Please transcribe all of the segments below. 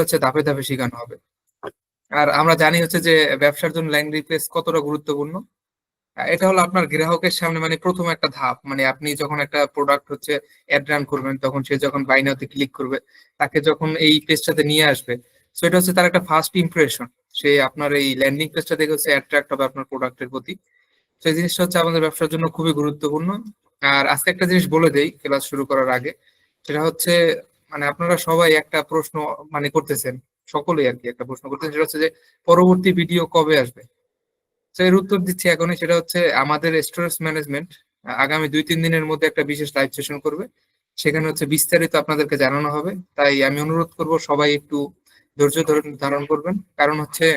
হচ্ছে ধাপে ধাপে শেখানো হবে। আর আমরা জানি হচ্ছে যে ব্যবসার জন্য ল্যান্ডিং পেজ কতটা গুরুত্বপূর্ণ। এটা হলো আপনার গ্রাহকের সামনে মানে প্রথম একটা ধাপ, মানে আপনি যখন একটা প্রোডাক্ট হচ্ছে অ্যাড রান করবেন, তখন সে যখন বাই নাওতে ক্লিক করবে, তাকে যখন এই পেজটাতে নিয়ে আসবে, সো এটা হচ্ছে তার একটা ফার্স্ট ইমপ্রেশন। সে আপনার এই ল্যান্ডিং পেজটা দেখে হচ্ছে অ্যাট্রাক্ট হবে আপনার প্রোডাক্টের প্রতি। তো এই জিনিসটা হচ্ছে আমাদের ব্যবসার জন্য খুবই গুরুত্বপূর্ণ। আর আজকে একটা জিনিস বলে দেই ক্লাস শুরু করার আগে, সেটা হচ্ছে মানে আপনারা সবাই একটা প্রশ্ন মানে করতেছেন, সকলেই আর কি একটা প্রশ্ন করতেছেন, সেটা হচ্ছে যে পরবর্তী ভিডিও কবে আসবে। তো এর উত্তর দিচ্ছি এখনই, সেটা হচ্ছে আমাদের স্টোরেজ ম্যানেজমেন্ট আগামী 2-3 দিনের মধ্যে একটা বিশেষ লাইভ সেশন করবে। সেখানে হচ্ছে বিস্তারিত আপনাদেরকে জানানো হবে। তাই আমি অনুরোধ করব সবাই একটু ধৈর্য ধারণ করবেন, কারণ হচ্ছে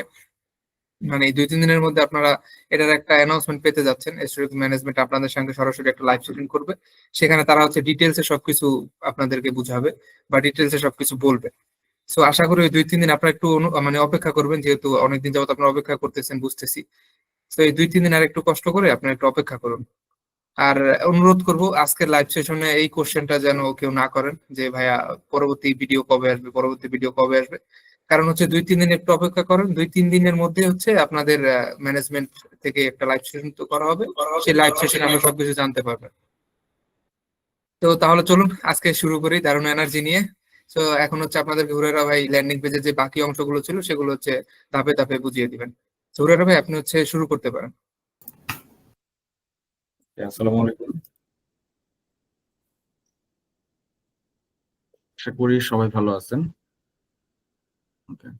মানে এই 2-3 দিনের মধ্যে আপনারা এটার একটা অ্যানাউন্সমেন্ট পেতে যাচ্ছেন। স্টোরেজ ম্যানেজমেন্ট আপনাদের সঙ্গে সরাসরি একটা লাইভ সেশন করবে। সেখানে তারা হচ্ছে ডিটেলসে সবকিছু আপনাদেরকে বুঝাবে বা ডিটেলসে সবকিছু বলবে। সো আশা করি ওই 2-3 দিন আপনারা একটু মানে অপেক্ষা করবেন, যেহেতু অনেকদিন যাবত আপনারা অপেক্ষা করতেছেন বুঝতেছি। তো এই 2-3 দিন আর একটু কষ্ট করে আপনারা একটু অপেক্ষা করুন। আর অনুরোধ করব আজকের লাইভ সেশনে এই কোশ্চেনটা যেন কেউ না করেন যে ভাইয়া পরবর্তী ভিডিও কবে আসবে, পরবর্তী ভিডিও কবে আসবে। কারণ হচ্ছে 2-3 দিন একটু অপেক্ষা করেন, 2-3 দিনের মধ্যে হচ্ছে আপনাদের ম্যানেজমেন্ট থেকে একটা লাইভ সেশন তো করা হবে। সেই লাইভ সেশনে আমরা সবকিছু জানতে পারবেন। তো তাহলে চলুন আজকে শুরু করি দারুণ এনার্জি নিয়ে। তো এখন হচ্ছে আপনাদেরকে হুরেরা ভাই ল্যান্ডিং পেজের যে বাকি অংশগুলো ছিল সেগুলো হচ্ছে ধাপে ধাপে বুঝিয়ে দিবেন। তো হুরেরা ভাই আপনি হচ্ছে শুরু করতে পারেন। আসসালামু আলাইকুম। আশা করি সবাই ভালো আছেন। Okay.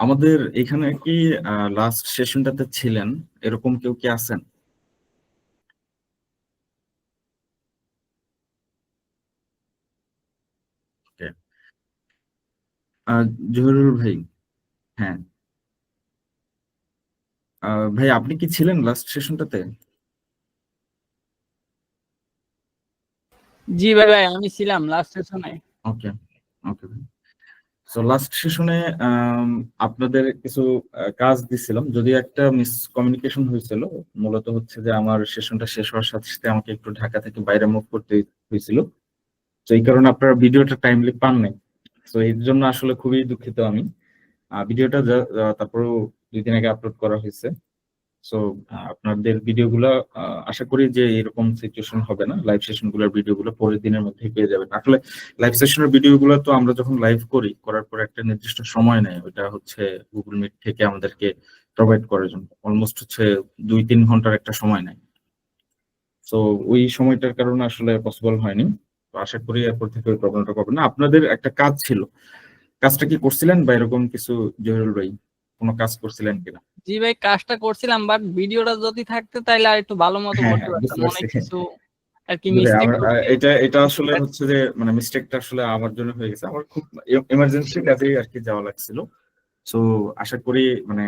আমাদের এখানে কি লাস্ট সেশনটাতে ছিলেন এরকম কেউ কি আছেন? Okay. জহিরুল ভাই, হ্যাঁ, ভাই আপনি কি ছিলেন লাস্ট সেশনটাতে? জি ভাই ভাই আমি ছিলাম লাস্ট সেশনে। ওকে, ওকে ভাই। সো লাস্ট সেশনে আপনাদের কিছু কাজ দিছিলাম, যদিও একটা মিসকমিউনিকেশন হয়েছিল। মূলত হচ্ছে যে আমার সেশনটা শেষ হওয়ার সাথে সাথে আমাকে একটু ঢাকা থেকে বাইরে মুভ করতে হয়েছিল। তো এই কারণে আপনারা ভিডিওটা টাইমলি পান নাই। তো এর জন্য আসলে খুবই দুঃখিত আমি। ভিডিওটা তারপরেও 2 দিন আগে আপলোড করা হয়েছে। সো আপনাদের ভিডিওগুলো আশা করি যে এরকম সিচুয়েশন হবে না, লাইভ সেশন গুলোর ভিডিওগুলো পরের দিনের মধ্যে পেয়ে যাবেন। আসলে লাইভ সেশনের ভিডিওগুলো তো আমরা যখন লাইভ করি, করার পর একটা নির্দিষ্ট সময় নেয়, ওটা হচ্ছে গুগল মিট থেকে আমাদেরকে প্রোভাইড করার জন্য অলমোস্ট হচ্ছে 2-3 ঘন্টার একটা সময় নেয়। তো ওই সময়টার কারণে আসলে পসিবল হয়নি। তো আশা করি এরপর থেকে ওই প্রবলেমটা পাবেন না। আপনাদের একটা কাজ ছিল, কাজটা কি করছিলেন বা এরকম কিছু? জহিরুল ভাই, কোনো কাজ করছিলেন কিনা? জি ভাই কাজটা করছিলাম, বাট ভিডিওটা যদি থাকতে তাইলে আর একটু ভালো মতো হ্যাঁ করতে হ্যাঁ, পারতাম। বুঝতে অনেক পারছি। কিছু আর কি জি ভাই, মিস্টেক আমার করছি। এটা আসলে হচ্ছে যে মানে মিস্টেকটা আসলে আমার জন্য হয়ে গেছে। আমার খুব এমার্জেন্সি কাজেই আর কি যাওয়া লাগছিল। সো আশা করি মানে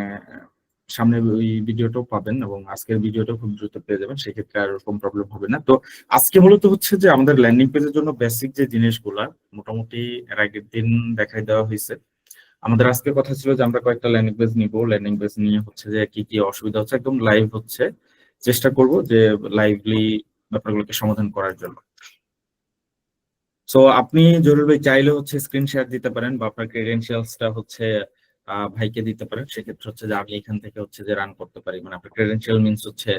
সামনে ওই ভিডিওটাও পাবেন এবং আজকের ভিডিওটাও খুব দ্রুত পেয়ে যাবেন, সেক্ষেত্রে আর এরকম প্রবলেম হবে না। তো আজকে মূলত হচ্ছে যে আমাদের ল্যান্ডিং পেজের জন্য বেসিক যে জিনিসগুলা মোটামুটি এর আগের দিন দেখাই দেওয়া হয়েছে। আমাদের আজকে কথা ছিল যে আমরা কয়েকটা ল্যান্ডিং পেজ নিব, ল্যান্ডিং পেজ নিয়ে হচ্ছে যে কি কি অসুবিধা হচ্ছে একদম লাইভ হচ্ছে চেষ্টা করব যে লাইভলি ব্যাপারগুলোকে সমাধান করার জন্য। সো আপনি জরুরি ভাই চাইলে হচ্ছে স্ক্রিন শেয়ার দিতে পারেন বা আপনার ক্রেডেনশিয়ালসটা হচ্ছে ভাইকে দিতে পারেন। সেক্ষেত্রে হচ্ছে যে আমি এখান থেকে হচ্ছে যে রান করতে পারি। মানে আপনার ক্রেডেনশিয়াল মিনস হচ্ছে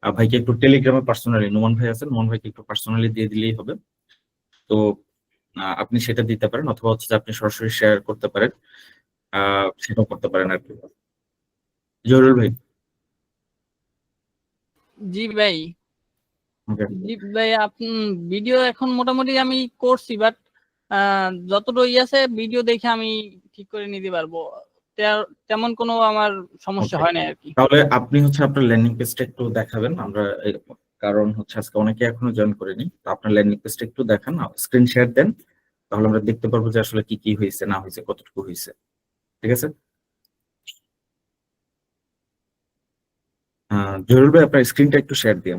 ভাইকে একটু টেলিগ্রামে পার্সোনালি, নোমান ভাই আছেন, নোমান ভাইকে একটু পার্সোনালি দিয়ে দিলেই হবে। তো আপনি সেটা দিতে পারেন, অথবা হচ্ছে যে আপনি সরাসরি শেয়ার করতে পারেন, সেটাও করতে পারেন আর কি। জরুল ভাই। জি ভাই। ওকে, জি ভাই আপনি ভিডিও এখন মোটামুটি আমি করছি, বাট যতটুকু আছে ভিডিও দেখে আমি ঠিক করে নিতে পারবো। তেমন কোনো আমার সমস্যা ওকে। হয় না আর কি। তাহলে আপনি হচ্ছে আপনার ল্যান্ডিং পেজটা একটু দেখাবেন। আমরা কারণ হচ্ছে আজকে অনেকে এখনো জয়েন করেনি, তো আপনার ল্যান্ডিং পেজটা একটু দেখান, স্ক্রিন শেয়ার দেন, তাহলে আমরা দেখতে পারবো যে আসলে কি কি হয়েছে না হয়েছে, কতটুকু হয়েছে। ঠিক আছে? জরুল ভাই, আপনার স্ক্রিনটা একটু শেয়ার দিন।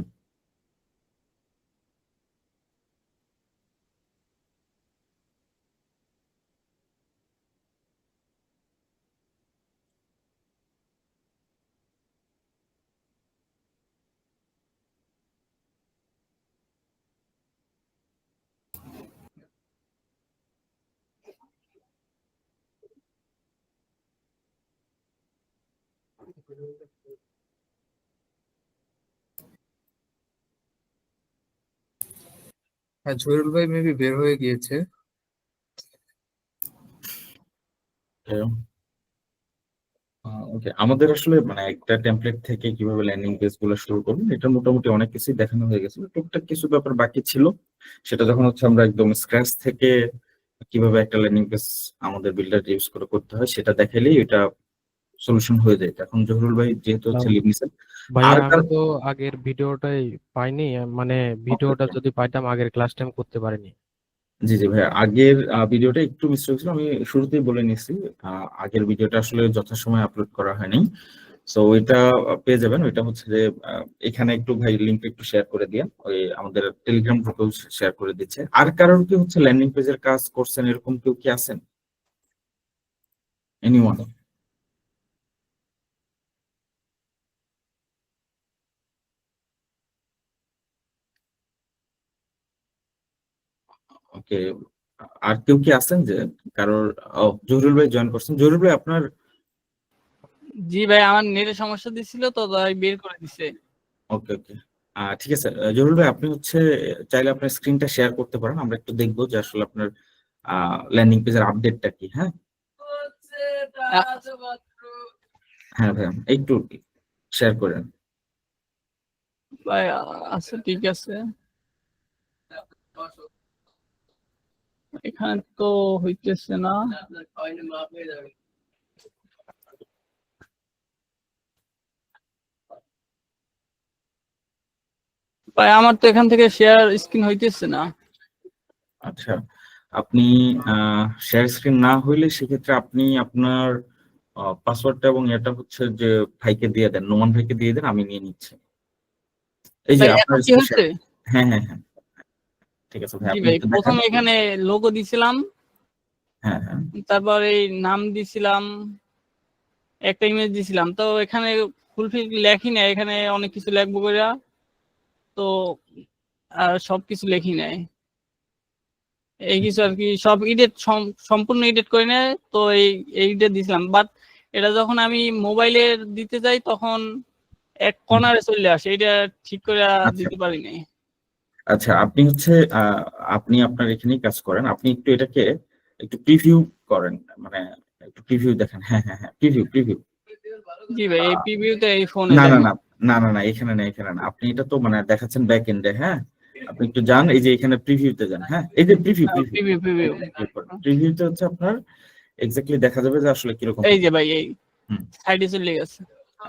হ্যাঁ, জহিরুল ভাই মেবি বের হয়ে গিয়েছে। ওকে, আমাদের আসলে মানে একটা টেমপ্লেট থেকে কিভাবে ল্যান্ডিং পেজ গুলো শুরু করবেন এটা মোটামুটি অনেক কিছুই দেখানো হয়ে গেছে, টুকটাক কিছু ব্যাপার বাকি ছিল। সেটা যখন হচ্ছে আমরা একদম স্ক্র্যাচ থেকে কিভাবে একটা ল্যান্ডিং পেজ আমাদের বিল্ডার ইউজ করে করতে হয় সেটা দেখাইলেই এটা সলিউশন হয়ে যায়। এখন জহুরুল ভাই যেহেতু হচ্ছে লিভ নিছেন ভাইয়া আর আমি তো আগের ভিডিওটাই পাইনি, মানে ভিডিওটা যদি পাইতাম আগের ক্লাসটা আমি করতে পারিনি। জি জি ভাইয়া, আগের ভিডিওটা একটু মিস হয়েছিল, আমি শুরুতেই বলে নিছি। আগের ভিডিওটা আসলে যথাসময়ে আপলোড করা হয়নি, সো ওইটা পেয়ে যাবেন। ওইটা হচ্ছে যে এখানে একটু ভাই লিংক একটু শেয়ার করে দিয়ে ওই আমাদের টেলিগ্রাম গ্রুপেও শেয়ার করে দিচ্ছে। আর কারোর কি হচ্ছে ল্যান্ডিং পেজের কাজ করছেন এরকম কেউ কি আছেন? এনিওয়ান? ওকে, আর কেউ কি আছেন যে কারোর? জহুরুল ভাই জয়েন করছেন। জহুরুল ভাই আপনার? জি ভাই, আমার নেটের সমস্যা দিছিল তো তাই বের করে দিছে। ওকে ওকে, ঠিক আছে। জহুরুল ভাই আপনি হচ্ছে চাইলে আপনার স্ক্রিনটা শেয়ার করতে পারেন, আমরা একটু দেখবো যে আসলে আপনার ল্যান্ডিং পেজের আপডেটটা কি। হ্যাঁ হ্যাঁ ভাই, একটু শেয়ার করেন। ভাই আচ্ছা ঠিক আছে, এখানে তো হইতেছে না। ভাই আমার তো এখান থেকে শেয়ার স্ক্রিন হইতেছে না। আচ্ছা, আপনি শেয়ার স্ক্রিন না হইলে সেক্ষেত্রে আপনি আপনার পাসওয়ার্ডটা এবং এটা হচ্ছে যে ভাইকে দিয়ে দেন, নোমান ভাইকে দিয়ে দেন, আমি নিয়ে নিচ্ছি। এই যে ভাই আপনার এখন কি হচ্ছে? হ্যাঁ হ্যাঁ হ্যাঁ, ঠিক আছে ভাই, জি আপনি ভাই, একটু দেখান। প্রথমে এখানে লোগো দিছিলাম, হ্যাঁ হ্যাঁ তারপর এই নাম দিছিলাম, একটা ইমেজ দিছিলাম, তো এখানে ফুলফিল লেখি না, এখানে অনেক কিছু লিখবো কইরা তো আর সবকিছু লেখি নাই, এই কিছু আর কি সব এডিট সম্পূর্ণ এডিট করে নেয় তো এইটা দিছিলাম। বাট এটা যখন আমি মোবাইলে দিতে যাই তখন এক কর্নারে চলে আসে, এটা ঠিক করে আচ্ছা দিতে পারি নাই। আচ্ছা, আপনি হচ্ছে আপনি আপনার এখানেই কাজ করেন, আপনি একটু এটাকে একটু প্রিভিউ করেন, মানে একটু প্রিভিউ দেখেন। হ্যাঁ হ্যাঁ হ্যাঁ, প্রিভিউ প্রিভিউ। জি ভাই, এই প্রিভিউতে এই ফোনে না না দেখেন। না না না না, এখানে না এখানে না, আপনি এটা তো মানে দেখাচ্ছেন ব্যাক এন্ডে। হ্যাঁ, আপনি একটু যান, এই যে এখানে প্রিভিউতে যান। হ্যাঁ, এই যে প্রিভিউ প্রিভিউ প্রিভিউ প্রিভিউ প্রিভিউতে হচ্ছে আপনার এক্স্যাক্টলি দেখা যাবে যে আসলে কিরকম। এই যে ভাই এই হুম, সাইডে চলে গেছে।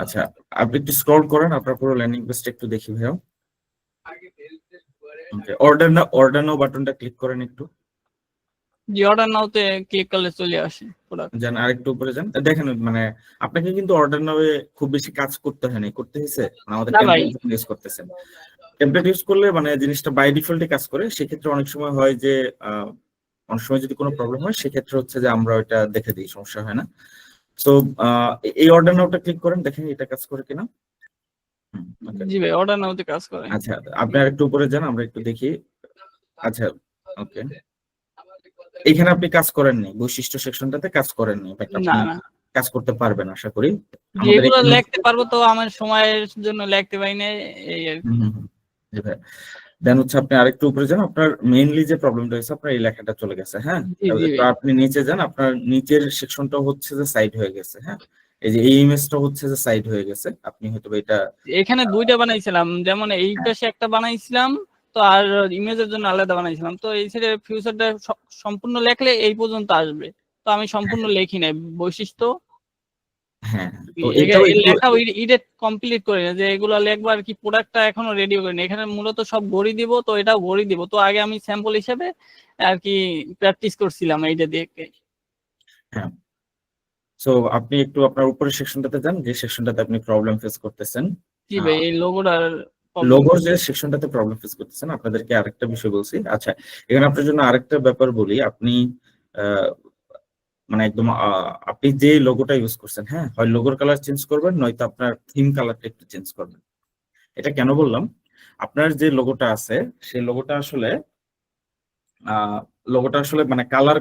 আচ্ছা, আপনি একটু স্ক্রল করেন, আপনার পুরো ল্যান্ডিং পেজটা একটু দেখি ভাইয়া। ওকে, অর্ডার নাও বাটনটা ক্লিক করেন একটু। জি, অর্ডার নাওতে ক্লিক করলে চলে আসে প্রোডাক্ট। যান আরেকটু উপরে যান, দেখেন মানে আপনাকে কিন্তু অর্ডার নাওয়ে খুব বেশি কাজ করতে হয় না, করতে হয়েছে মানে আমাদের না ভাই, টেমপ্লেট ইউজ করতেছেন। টেমপ্লেট ইউজ করলে মানে জিনিসটা বাই ডিফল্টে কাজ করে, সেক্ষেত্রে অনেক সময় হয় যে অনেক সময় যদি কোনো প্রবলেম হয় সেক্ষেত্রে হচ্ছে যে আমরা ওইটা দেখে দিই, সমস্যা হয় না। তো এই অর্ডার নাওটা ক্লিক করেন, দেখেন এটা কাজ করে কিনা। okay. জি ভাই, অর্ডার নাওতে কাজ করে। আচ্ছা, আপনি আরেকটু উপরে যান, আমরা একটু দেখি। আচ্ছা, ওকে, এখানে আপনি কাজ করেননি, বৈশিষ্ট্য সেকশনটাতে কাজ করেননি, বাট না আপনি না, কাজ করতে পারবেন আশা করি। আমাদের যেগুলো এখানে লিখতে পারবো তো আমার সময়ের জন্য লিখতে পারি না, এই আর কি। জি ভাই, দেন হচ্ছে আপনি আরেকটু উপরে যান, আপনার মেইনলি যে প্রবলেমটা হয়েছে আপনার এই লেখাটা চলে গেছে। হ্যাঁ, জি জি একটু ভাই, আপনি নিচে যান, আপনার নিচের সেকশনটা হচ্ছে যে সাইড হয়ে গেছে। হ্যাঁ, এই যে এই ইমেজটা হচ্ছে যে সাইড হয়ে গেছে, আপনি হয়তো এটা এখানে দুইটা বানাইছিলাম, যেমন এই হ্যাঁ পাশে একটা বানাইছিলাম তো, আর ইমেজের জন্য আলাদা বানাইছিলাম তো, এই সাইডে ফিউচারটা সম্পূর্ণ লেখলে এই পর্যন্ত আসবে, তো আমি সম্পূর্ণ লেখি নাই বৈশিষ্ট্য হ্যাঁ, তো এটাও একটু লেখা ইডিট কমপ্লিট করে না, যে এগুলো লেখবো আর কি, প্রোডাক্টটা এখনো রেডি করিনি, এখানে মূলত সব গড়ি দিব তো, এটাও গড়ি দিব তো, আগে আমি স্যাম্পল হিসেবে আর কি প্র্যাকটিস করছিলাম এইটা দেখে। হ্যাঁ। সো আপনি একটু আপনার উপরের সেকশনটাতে যান, যে সেকশনটাতে আপনি প্রবলেম ফেস করতেছেন। জি ভাই, এই লোগোটার লোগোর যে সেকশনটাতে প্রবলেম ফেস করতেছেন, আপনাদেরকে আরেকটা বিষয় বলছি। আচ্ছা, এখানে আপনার জন্য আরেকটা ব্যাপার বলি, আপনি মানে একদম আপনি যে লোগোটা ইউজ করছেন, হ্যাঁ, হয় লোগোর কালার চেঞ্জ করবেন, নয়তো আপনার থিম কালারটা একটু চেঞ্জ করবেন। এটা কেন বললাম, আপনার যে লোগোটা আছে সেই লোগোটা আসলে মানে কালার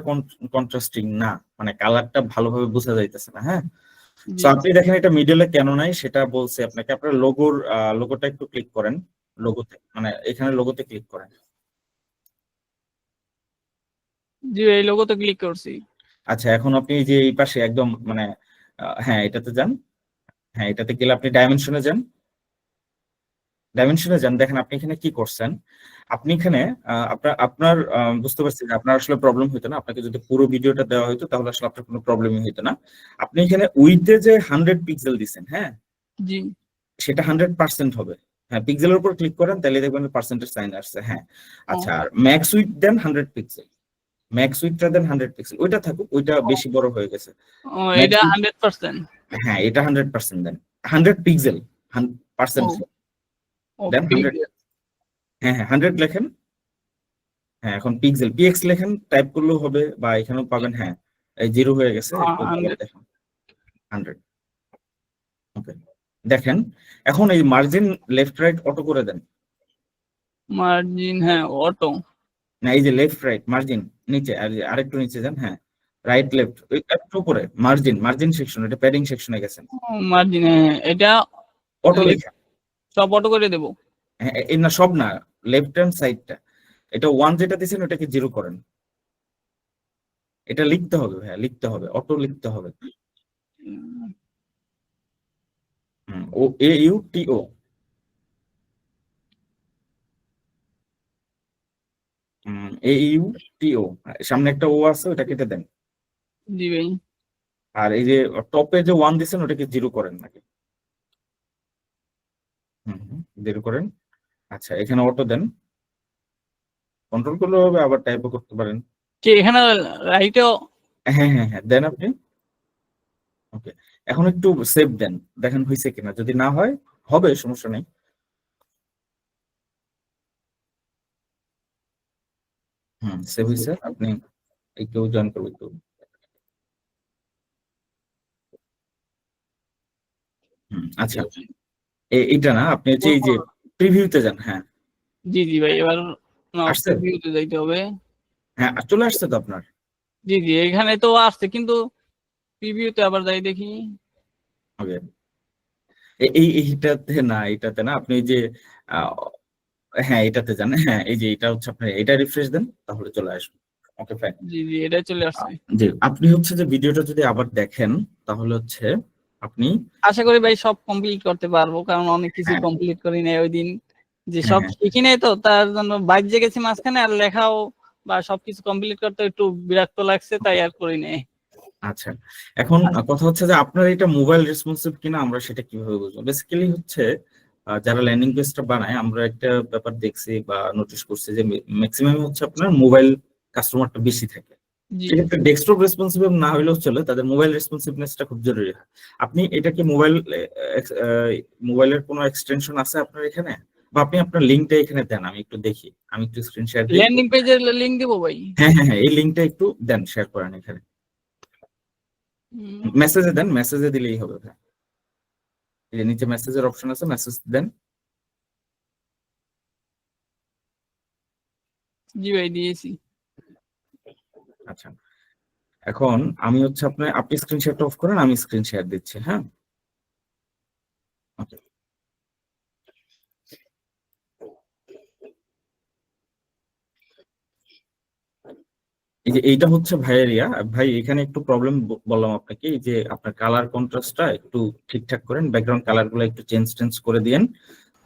কন্ট্রাস্টিং না, মানে কালারটা ভালোভাবে বোঝা যাইতেছে না। হ্যাঁ, জি। তো আপনি দেখেন এটা মিডলে কেন নাই সেটা বলছে আপনাকে। আপনার লোগোটা একটু ক্লিক করেন, লোগোতে মানে এখানে লোগোতে ক্লিক করেন। জি ভাই, লোগোতে ক্লিক করছি। আচ্ছা, এখন আপনি এই যে এই পাশে একদম মানে হ্যাঁ এটাতে যান। হ্যাঁ এটাতে গেলে আপনি ডাইমেনশনে যান। দেখেন আপনি এখানে কি করছেন। আপনি এখানে আপনার আপনার বুঝতে পারছি যে আপনার আসলে প্রবলেম হইতো না। আপনাকে যদি পুরো ভিডিওটা দেওয়া হতো তাহলে আসলে আপনার কোনো প্রবলেমই হইতো না। আপনি এখানে উইথে যে 100 পিক্সেল দিচ্ছেন, হ্যাঁ জি। সেটা 100% হবে। হ্যাঁ পিক্সেলের উপর ক্লিক করেন তাহলে দেখবেন পার্সেন্টেজ সাইন আসছে। হ্যাঁ ও, আচ্ছা, আর ম্যাক্স উইথ দেন 100 পিক্সেল। ম্যাক্স উইথটা দেন 100 পিক্সেল, ওইটা থাকুক, ওইটা বেশি বড় হয়ে গেছে। ও, ম্যাক্স এটা উইথ 100%। হ্যাঁ এটা 100% দেন। 100 পিক্সেল ও, পার্সেন্ট ও দেন 100। হ্যাঁ হ্যাঁ 100 লেখেন। হ্যাঁ এখন পিক্সেল পিএক্স লেখেন, টাইপ করলেও হবে বা এখানেও পাবেন। হ্যাঁ এই 0 হয়ে গেছে, একটু আবার 100 দেখেন 100। ওকে দেখেন এখন এই মার্জিন লেফট রাইট অটো করে দেন। মার্জিন, হ্যাঁ অটো। না এই যে লেফট রাইট মার্জিন নিচে, আর আরেকটু নিচে যান। হ্যাঁ রাইট লেফট একটু উপরে মার্জিন সেকশন, এটা প্যাডিং সেকশনে গেছেন। মার্জিন, হ্যাঁ এটা অটো লেখা। সব অটো করে দেবো। হ্যাঁ এই না সব না, লেফট হ্যান্ড সাইডটা এটা 1 যেটা দিয়েছেন ওটাকে 0 করেন। এটা লিখতে হবে ভাইয়া, লিখতে হবে, অটো লিখতে হবে। ও এ ইউ টি ও, এ ইউ টি ও, সামনে একটা ও আছে ওটা কেটে দেন। জি ভাই। আর এই যে টপে যে 1 দিচ্ছেন ওটাকে 0 করেন নাকি। 0 করেন। আচ্ছা এখানে অটো দেন, কন্ট্রোল করলে হবে, আবার টাইপও করতে পারেন। কি এখানে রাইটেও? হ্যাঁ হ্যাঁ হ্যাঁ দেন আপনি। ওকে এখন একটু সেভ দেন, দেখেন হয়েছে কিনা। যদি না হয় হবে সমস্যা নেই। সেভ হয়েছে। আপনি একটু জয়েন করবেন একটু। আচ্ছা এইটা না, আপনি হচ্ছে এই যে প্রিভিউতে যান। হ্যাঁ জি জি ভাই, এবার আসছে। প্রিভিউতে যাইতে হবে। হ্যাঁ চলে আসছে তো আপনার। জি জি, এখানে তো আসছে কিন্তু প্রিভিউতে আবার যাই দেখি। ওকে এইটাতে না, এটাতে না, আপনি এই যে আহ, হ্যাঁ এটাতে যান। হ্যাঁ এই যে এটা হচ্ছে আপনার, এটা রিফ্রেশ দেন তাহলে চলে আসবে। Okay fine. জি জি, এটা চলে আসছে। যে আপনি হচ্ছে যে ভিডিওটা যদি আবার দেখেন তাহলে হচ্ছে আপনি আশা করি ভাই সব কমপ্লিট করতে পারবো, কারণ অনেক কিছু হ্যাঁ কমপ্লিট করি নাই ওই দিন, যে হ্যাঁ সব হ্যাঁ শিখি নাই, তো তার জন্য বাইক গেছি মাঝখানে, আর লেখাও বা সবকিছু কমপ্লিট করতে একটু বিরক্ত লাগছে, তাই আর করি নাই। আচ্ছা এখন কথা হচ্ছে যে আপনার এটা মোবাইল রেসপন্সিভ কিনা আমরা সেটা কিভাবে বুঝবো। বেসিক্যালি হচ্ছে যারা ল্যান্ডিং পেজটা বানায় আমরা একটা ব্যাপার দেখছি বা নোটিস করছি যে ম্যাক্সিমাম হচ্ছে আপনার মোবাইল কাস্টমারটা বেশি থাকে। জি সেক্ষেত্রে ডেস্কটপ রেসপন্সিভ না হলেও চলে, তাদের মোবাইল রেসপন্সিভনেসটা খুব জরুরি হয়। আপনি এটা কি মোবাইলের কোনো এক্সটেনশন আছে আপনার এখানে, বা আপনি আপনার লিঙ্কটা এখানে দেন, আমি একটু দেখি, আমি একটু স্ক্রিন শেয়ার দিই। ল্যান্ডিং পেজের লিংক দিব ভাই। হ্যাঁ হ্যাঁ হ্যাঁ এই লিঙ্কটা একটু দেন, শেয়ার করেন এখানে, মেসেজে দেন, মেসেজে দিলেই হবে ভাই। এই যে নিচে মেসেজের অপশন আছে, মেসেজ দেন। জি ভাই, দিয়েছি। আচ্ছা এখন আমি হচ্ছে আপনি স্ক্রিন শেয়ারটা অফ করেন, আমি স্ক্রিন শেয়ার দিচ্ছি। হ্যাঁ ওকে এই যে এইটা হচ্ছে ভাই এরিয়া। ভাই এখানে একটু প্রবলেম বললাম আপনাকে, এই যে আপনার কালার কন্ট্রাস্টটা একটু ঠিকঠাক করেন, ব্যাকগ্রাউন্ড কালার গুলো একটু চেঞ্জ করে দিয়েন,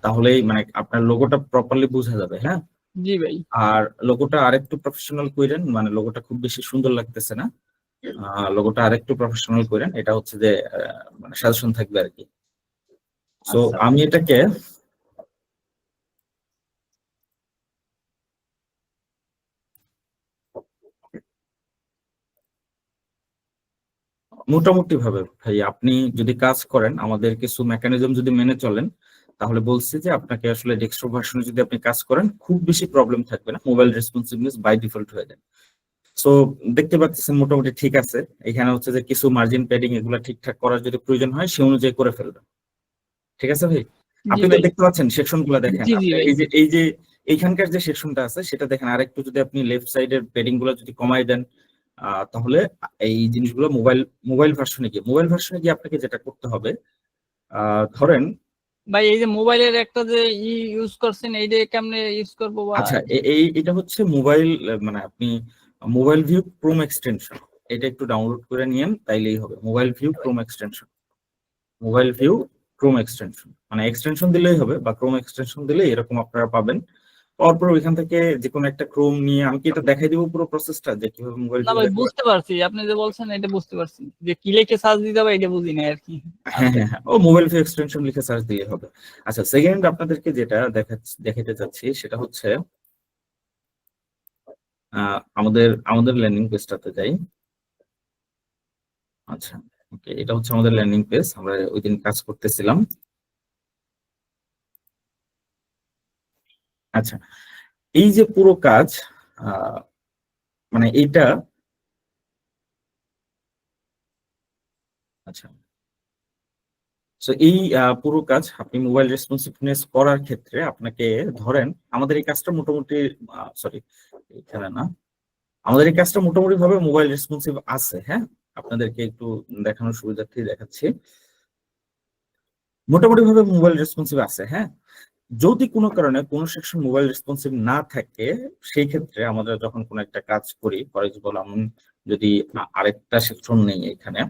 তাহলেই মানে আপনার লোগোটা প্রপারলি বোঝা যাবে। হ্যাঁ জি ভাই। আর লোগোটা আরেকটু প্রফেশনাল করেন, মানে লোগোটা খুব বেশি সুন্দর লাগতেছে না, লোগোটা আরেকটু প্রফেশনাল করেন। এটা হচ্ছে যে মানে সাজেশন থাকবে আর কি। সো আমি এটাকে মোটামুটি ভাবে ভাই, আপনি যদি কাজ করেন আমাদের কিছু মেকানিজম যদি মেনে চলেন, তাহলে বলছি যে আপনাকে আসলে ডেস্কটপ ভার্সনে যদি আপনি কাজ করেন খুব বেশি প্রবলেম থাকবে না, মোবাইল রেসপন্সিভনেস বাই ডিফল্ট হয়ে যায়। সো দেখতে পাচ্ছেন মোটামুটি ঠিক আছে। এখানে হচ্ছে যে কিছু মার্জিন প্যাডিং এগুলো ঠিকঠাক করার যদি প্রয়োজন হয় সে অনুযায়ী করে ফেলবেন। ঠিক আছে ভাই, জি আপনি তো ভাই। দেখতে পাচ্ছেন সেকশন গুলো দেখেন। জি জি আপনি ভাই। এই যে এইখানকার যে সেকশনটা আছে সেটা দেখেন, আরেকটু যদি আপনি লেফট সাইডের প্যাডিং গুলো যদি কমাই দেন তাহলে এই জিনিসগুলো মোবাইল ভার্সনে গিয়ে আপনাকে যেটা করতে হবে, ধরেন ভাই এই যে মোবাইলের একটা যে ইউজ করছেন, এইটা কেমনে ইউজ করবো বা আচ্ছা এটা হচ্ছে মোবাইল, মানে আপনি মোবাইল ভিউ ক্রোম এক্সটেনশন, এটা একটু ডাউনলোড করে নিয়েন তাইলেই হবে। মোবাইল ভিউ ক্রোম এক্সটেনশন মানে এক্সটেনশন দিলেই হবে, বা ক্রোম এক্সটেনশন দিলে এরকম আপনারা পাবেন। তারপর ওইখান থেকে যে কোনো একটা ক্রোম নিয়ে, আমি কি এটা দেখাই দিব পুরো প্রসেসটা যে কিভাবে মোবাইল না ভিউ ভাই দেখবো? বুঝতে পারছি, আপনি যে বলছেন এটা বুঝতে পারছি, যে কি লিখে সার্চ দিতে হবে এটা বুঝি না আর কি। হ্যাঁ হ্যাঁ হ্যাঁ, ও মোবাইল ভিউ এক্সটেনশন লিখে সার্চ দিলে হবে। আচ্ছা, সেকেন্ড আপনাদেরকে যেটা দেখাতে চাচ্ছি সেটা হচ্ছে আমাদের ল্যান্ডিং পেজটাতে যাই। আচ্ছা, ওকে, এটা হচ্ছে আমাদের ল্যান্ডিং পেজ, আমরা ওই দিন কাজ করতেছিলাম। আচ্ছা, এই যে পুরো কাজ, মানে এইটা, আচ্ছা, তো এই পুরো কাজ আপনি মোবাইল রেসপন্সিভনেস করার ক্ষেত্রে আপনাকে, ধরেন আমাদের এই কাজটা মোটামুটি, সরি এখানে না, আমাদের এই কাজটা মোটামুটি ভাবে মোবাইল রেসপন্সিভ আছে। হ্যাঁ, আপনাদেরকে একটু দেখানোর সুবিধার্থে দেখাচ্ছি, মোটামুটি ভাবে মোবাইল রেসপন্সিভ আছে। হ্যাঁ, যদি কোনো কারণে কোনো সেকশন মোবাইল রেসপন্সিভ না থাকে, সেই ক্ষেত্রে আমাদের যখন কোনো একটা কাজ করি, ফর এক্সাম্পল আমি যদি আরেকটা সেকশন নেই এখানে,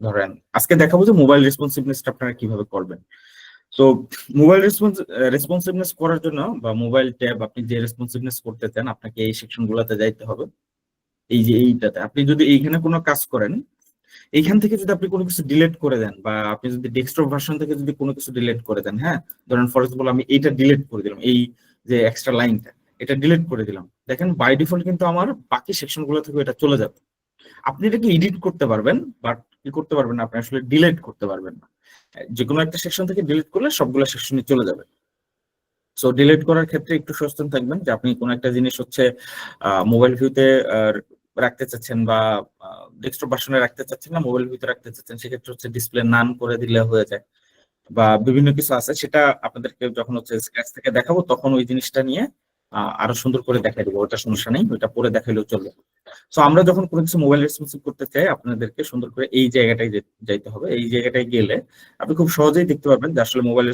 ধরেন আজকে দেখাবো যে মোবাইল রেসপন্সিভনেসটা আপনারা কিভাবে করবেন। তো মোবাইল রেসপন্সিভনেস করার জন্য, বা মোবাইল ট্যাব আপনি যে রেসপন্সিভনেস করতে চান, আপনাকে এই সেকশন গুলাতে যাইতে হবে। এই যে এইটাতে আপনি যদি এইখানে কোনো কাজ করেন, এইখান থেকে যদি আপনি কোনো কিছু ডিলিট করে দেন, বা আপনি যদি ডেস্কটপ ভার্সন থেকে যদি কোনো কিছু ডিলিট করে দেন, হ্যাঁ, ধরেন ফর এক্সাম্পল আমি এইটা ডিলিট করে দিলাম, এই যে এক্সট্রা লাইনটা, এটা ডিলিট করে দিলাম, দেখেন বাই ডিফল্ট কিন্তু আমার বাকি সেকশন গুলো থেকে এটা চলে যাবে। আপনি এটাকে এডিট করতে পারবেন, বাট কি করতে পারবেন না, আপনি আসলে ডিলিট করতে পারবেন না। যে কোনো একটা সেকশন থেকে ডিলিট করলে সবগুলো সেকশনে চলে যাবে। সো ডিলিট করার ক্ষেত্রে একটু সচেতন থাকবেন, যে আপনি কোন একটা জিনিস হচ্ছে মোবাইল ভিউতে রাখতে চাচ্ছেন, বা ডেস্কটপ ভার্সনে রাখতে চাচ্ছেন না, মোবাইল ভিউতে রাখতে চাচ্ছেন, সেক্ষেত্রে হচ্ছে ডিসপ্লে নান করে দিলে হয়ে যায়, বা বিভিন্ন কিছু আছে, সেটা আপনাদেরকে যখন হচ্ছে স্ক্র্যাচ থেকে দেখাবো তখন ওই জিনিসটা নিয়ে আরো সুন্দর করে দেখাই দেবো, ওটা সমস্যা নেই, ওইটা পরে দেখাইলেও চলবে। সো আমরা যখন কোনো কিছু মোবাইল রেসপন্সিভ করতে চাই, আপনাদেরকে সুন্দর করে এই জায়গাটায় যাইতে হবে। এই জায়গাটায় গেলে আপনি খুব সহজেই দেখতে পারবেন যে আসলে মোবাইল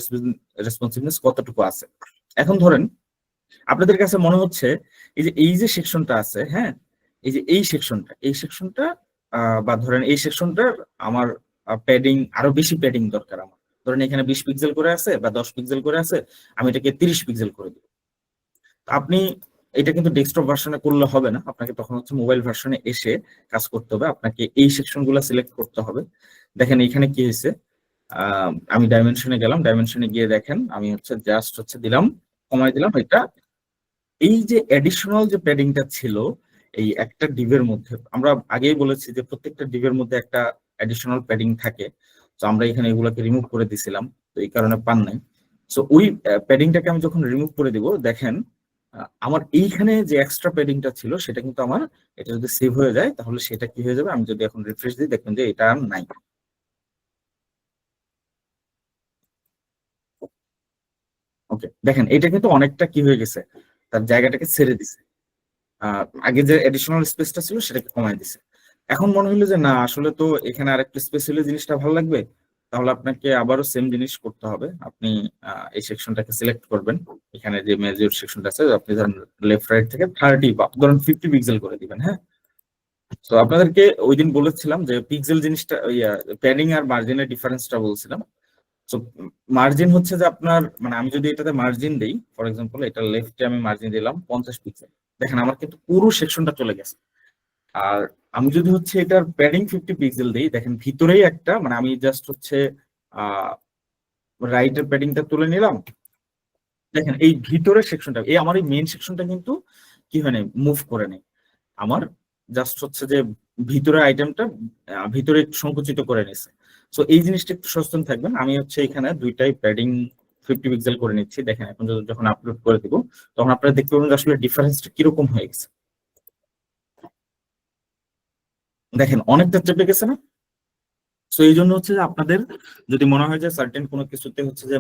রেসপন্সিভনেস কতটুকু আছে। এখন ধরেন আপনাদের কাছে মনে হচ্ছে এই যে সেকশনটা আছে, হ্যাঁ, এই সেকশনটা বা ধরেন এই সেকশনটার আমার প্যাডিং, আরো বেশি প্যাডিং দরকার আমার। ধরেন এখানে 20 পিক্সেল করে আছে বা 10 পিক্সেল করে আছে, আমি এটাকে 30 পিক্সেল করে দিব। আপনি এটা কিন্তু ডেস্কটপ ভার্সনে করলে হবে না, আপনাকে তখন হচ্ছে মোবাইল ভার্সনে এসে কাজ করতে হবে, আপনাকে এই সেকশন গুলো সিলেক্ট করতে হবে। দেখেন এখানে কি হয়েছে, আমি ডাইমেনশনে গেলাম, ডাইমেনশনে গিয়ে দেখেন আমি হচ্ছে জাস্ট হচ্ছে দিলাম, কমাই দিলাম এটা। এই যে অ্যাডিশনাল যে প্যাডিংটা ছিল এই একটা ডিভের মধ্যে, আমরা আগেই বলেছি যে প্রত্যেকটা ডিভের মধ্যে একটা অ্যাডিশনাল প্যাডিং থাকে, তো আমরা এখানে এগুলোকে রিমুভ করে দিছিলাম, তো এই কারণে পান নাই। সো ওই প্যাডিংটাকে আমি যখন রিমুভ করে দিব, দেখেন আমার এইখানে যে এক্সট্রা প্যাডিংটা ছিল সেটা কিন্তু আমার, এটা যদি সেভ হয়ে যায় তাহলে সেটা কি হয়ে যাবে, আমি যদি এখন রিফ্রেশ দিই দেখবেন যে এটা আর নাই। ওকে, দেখেন এটা কিন্তু অনেকটা কি হয়ে গেছে, তার জায়গাটাকে ছেড়ে দিছে, আগে যে এডিশনাল স্পেসটা ছিল সেটাকে কমায় দিছে। এখন মনে হলো যে না, আসলে তো এখানে আরেকটা স্পেস হলে জিনিসটা ভালো লাগবে, তাহলে আপনাকে আবারও সেম জিনিস করতে হবে। আপনি এই সেকশনটাকে সিলেক্ট করবেন, এখানে যে মেজর সেকশনটা আছে, আপনি ধরেন লেফট রাইট থেকে 30 বা ধরেন 50 পিক্সেল করে দিবেন। হ্যাঁ, তো আপনাদেরকে ওই দিন বলেছিলাম যে পিক্সেল জিনিসটা, প্যাডিং আর মার্জিনের ডিফারেন্সটা বলছিলাম। তো মার্জিন হচ্ছে যে আপনার, মানে আমি যদি এটাতে মার্জিন দেই, ফর এক্সাম্পল এটা লেফটে আমি মার্জিন দিলাম 50 পিক্সেল, দেখেন আমার কিন্তু পুরো সেকশনটা চলে গেছে। আর আমি যদি হচ্ছে এটার প্যাডিং 50 পিক্সেল দিই, দেখেন ভিতরেই একটা, মানে আমি জাস্ট হচ্ছে রাইটের প্যাডিংটা তুলে নিলাম, দেখেন এই ভিতরের সেকশনটা, এই আমার এই মেইন সেকশনটা কিন্তু কি হয় নাই, মুভ করে নেই আমার, জাস্ট হচ্ছে যে ভিতরে আইটেমটা ভিতরে একটু সংকুচিত করে নিছে। সো এই জিনিসটা একটু সচেতন থাকবেন। আমি হচ্ছে এখানে দুইটাই প্যাডিং 50 পিক্সেল করে নিচ্ছি, দেখেন এখন যখন আপলোড করে দিব তখন আপনারা দেখতে পাবেন যে আসলে ডিফারেন্সটা কিরকম হয়ে গেছে, দেখেন অনেকটা চেপে গেছে না? সো এই জন্য হচ্ছে যে আপনাদের যদি মনে হয় যে সার্টেন কোনো কিছুতে হচ্ছে যে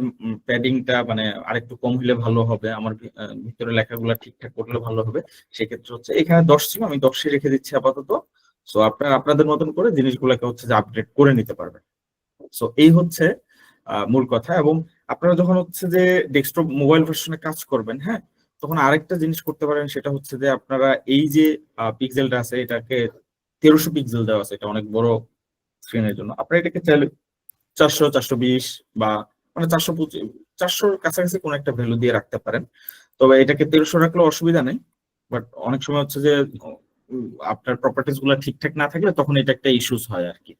প্যাডিংটা মানে আরেকটু কম হলে ভালো হবে, আমার ভিতরে লেখাগুলো ঠিকঠাক করলে ভালো হবে, সেক্ষেত্রে হচ্ছে এখানে 10 ছিল, আমি 10ই রেখে দিচ্ছি আপাতত। সো আপনারা আপনাদের মতন করে জিনিসগুলোকে হচ্ছে যে আপডেট করে নিতে পারবেন। সো এই হচ্ছে মূল কথা। এবং আপনারা যখন হচ্ছে যে ডেস্কটপ মোবাইল ভার্সনে কাজ করবেন, হ্যাঁ, তখন আরেকটা জিনিস করতে পারেন, সেটা হচ্ছে যে আপনারা এই যে পিক্সেলটা আছে এটাকে 1300 পিক্সেল দেওয়া আছে, এটা অনেক বড় স্ক্রিনের জন্য। আপনারা এটাকে চাইলে 400, 420 বা মানে 425, 400-র কাছাকাছি কোনো একটা ভ্যালু দিয়ে রাখতে পারেন। তবে এটাকে 1300 রাখলে অসুবিধা নেই, বাট অনেক সময় হচ্ছে যে আপনার প্রপার্টিস গুলো ঠিকঠাক না থাকলে তখন এটা একটা ইস্যুস হয় আর কি।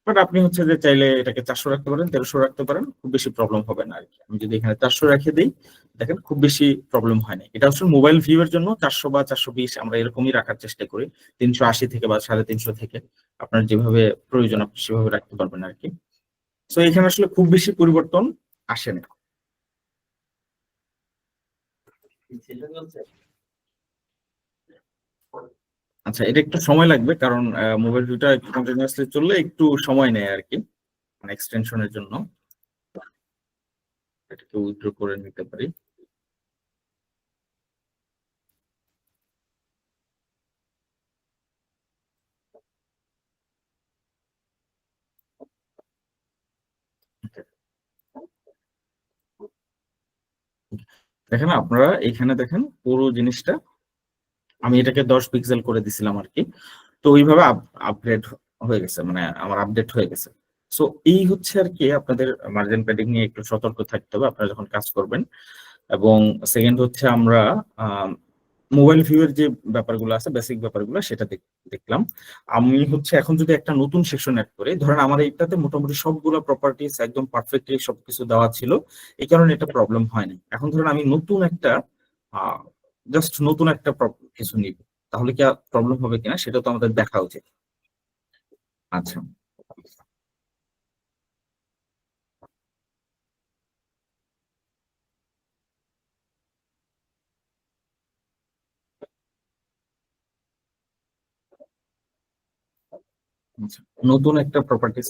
বাট আপনি হচ্ছে যে চাইলে এটাকে 400 রাখতে পারেন, 1300 রাখতে পারেন, খুব বেশি প্রবলেম হবে না আর কি। আমি যদি এখানে 400 রেখে দিই, দেখেন খুব বেশি প্রবলেম হয় না। এটা আসলে মোবাইল ভিউ এর জন্য 400 বা 420 আমরা এরকমই রাখার চেষ্টা করি, 380 থেকে বা 350 থেকে আপনার যেভাবে প্রয়োজন আপনি সেভাবে রাখতে পারবেন আর কি। তো এখানে আসলে খুব বেশি পরিবর্তন আসে না। আচ্ছা, এটা একটু সময় লাগবে, কারণ মোবাইল ভিউটা একটু কন্টিনিউয়াসলি চললে একটু সময় নেয় আর কি, মানে এক্সটেনশনের জন্য। এটাকে উইথড্র করে নিতে পারি। দেখেন আপনারা এখানে দেখেন পুরো জিনিসটা আমি এটাকে 10 পিক্সেল করে দিছিলাম আর কি। তো ওইভাবে আপগ্রেড হয়ে গেছে, মানে আমার আপডেট হয়ে গেছে। সো এই হচ্ছে আর কি, আপনাদের মার্জিন প্যাডিং নিয়ে একটু সতর্ক থাকতে হবে আপনারা যখন কাজ করবেন। এবং সেকেন্ড হচ্ছে আমরা মোবাইল ভিউ এর যে ব্যাপারগুলো আছে, বেসিক ব্যাপারগুলো সেটা দেখলাম। আমি হচ্ছে এখন যদি একটা নতুন সেকশন অ্যাড করি, ধরেন আমার এইটাতে মোটামুটি সবগুলো প্রপার্টিস একদম পারফেক্টলি সবকিছু দেওয়া ছিল, এই কারণে এটা প্রবলেম হয়নি। এখন ধরেন আমি নতুন একটা জাস্ট নতুন একটা কিছু নিব, তাহলে কি প্রবলেম হবে কিনা সেটা তো আমাদের দেখা উচিত। আচ্ছা, আচ্ছা, নতুন একটা প্রপার্টিস,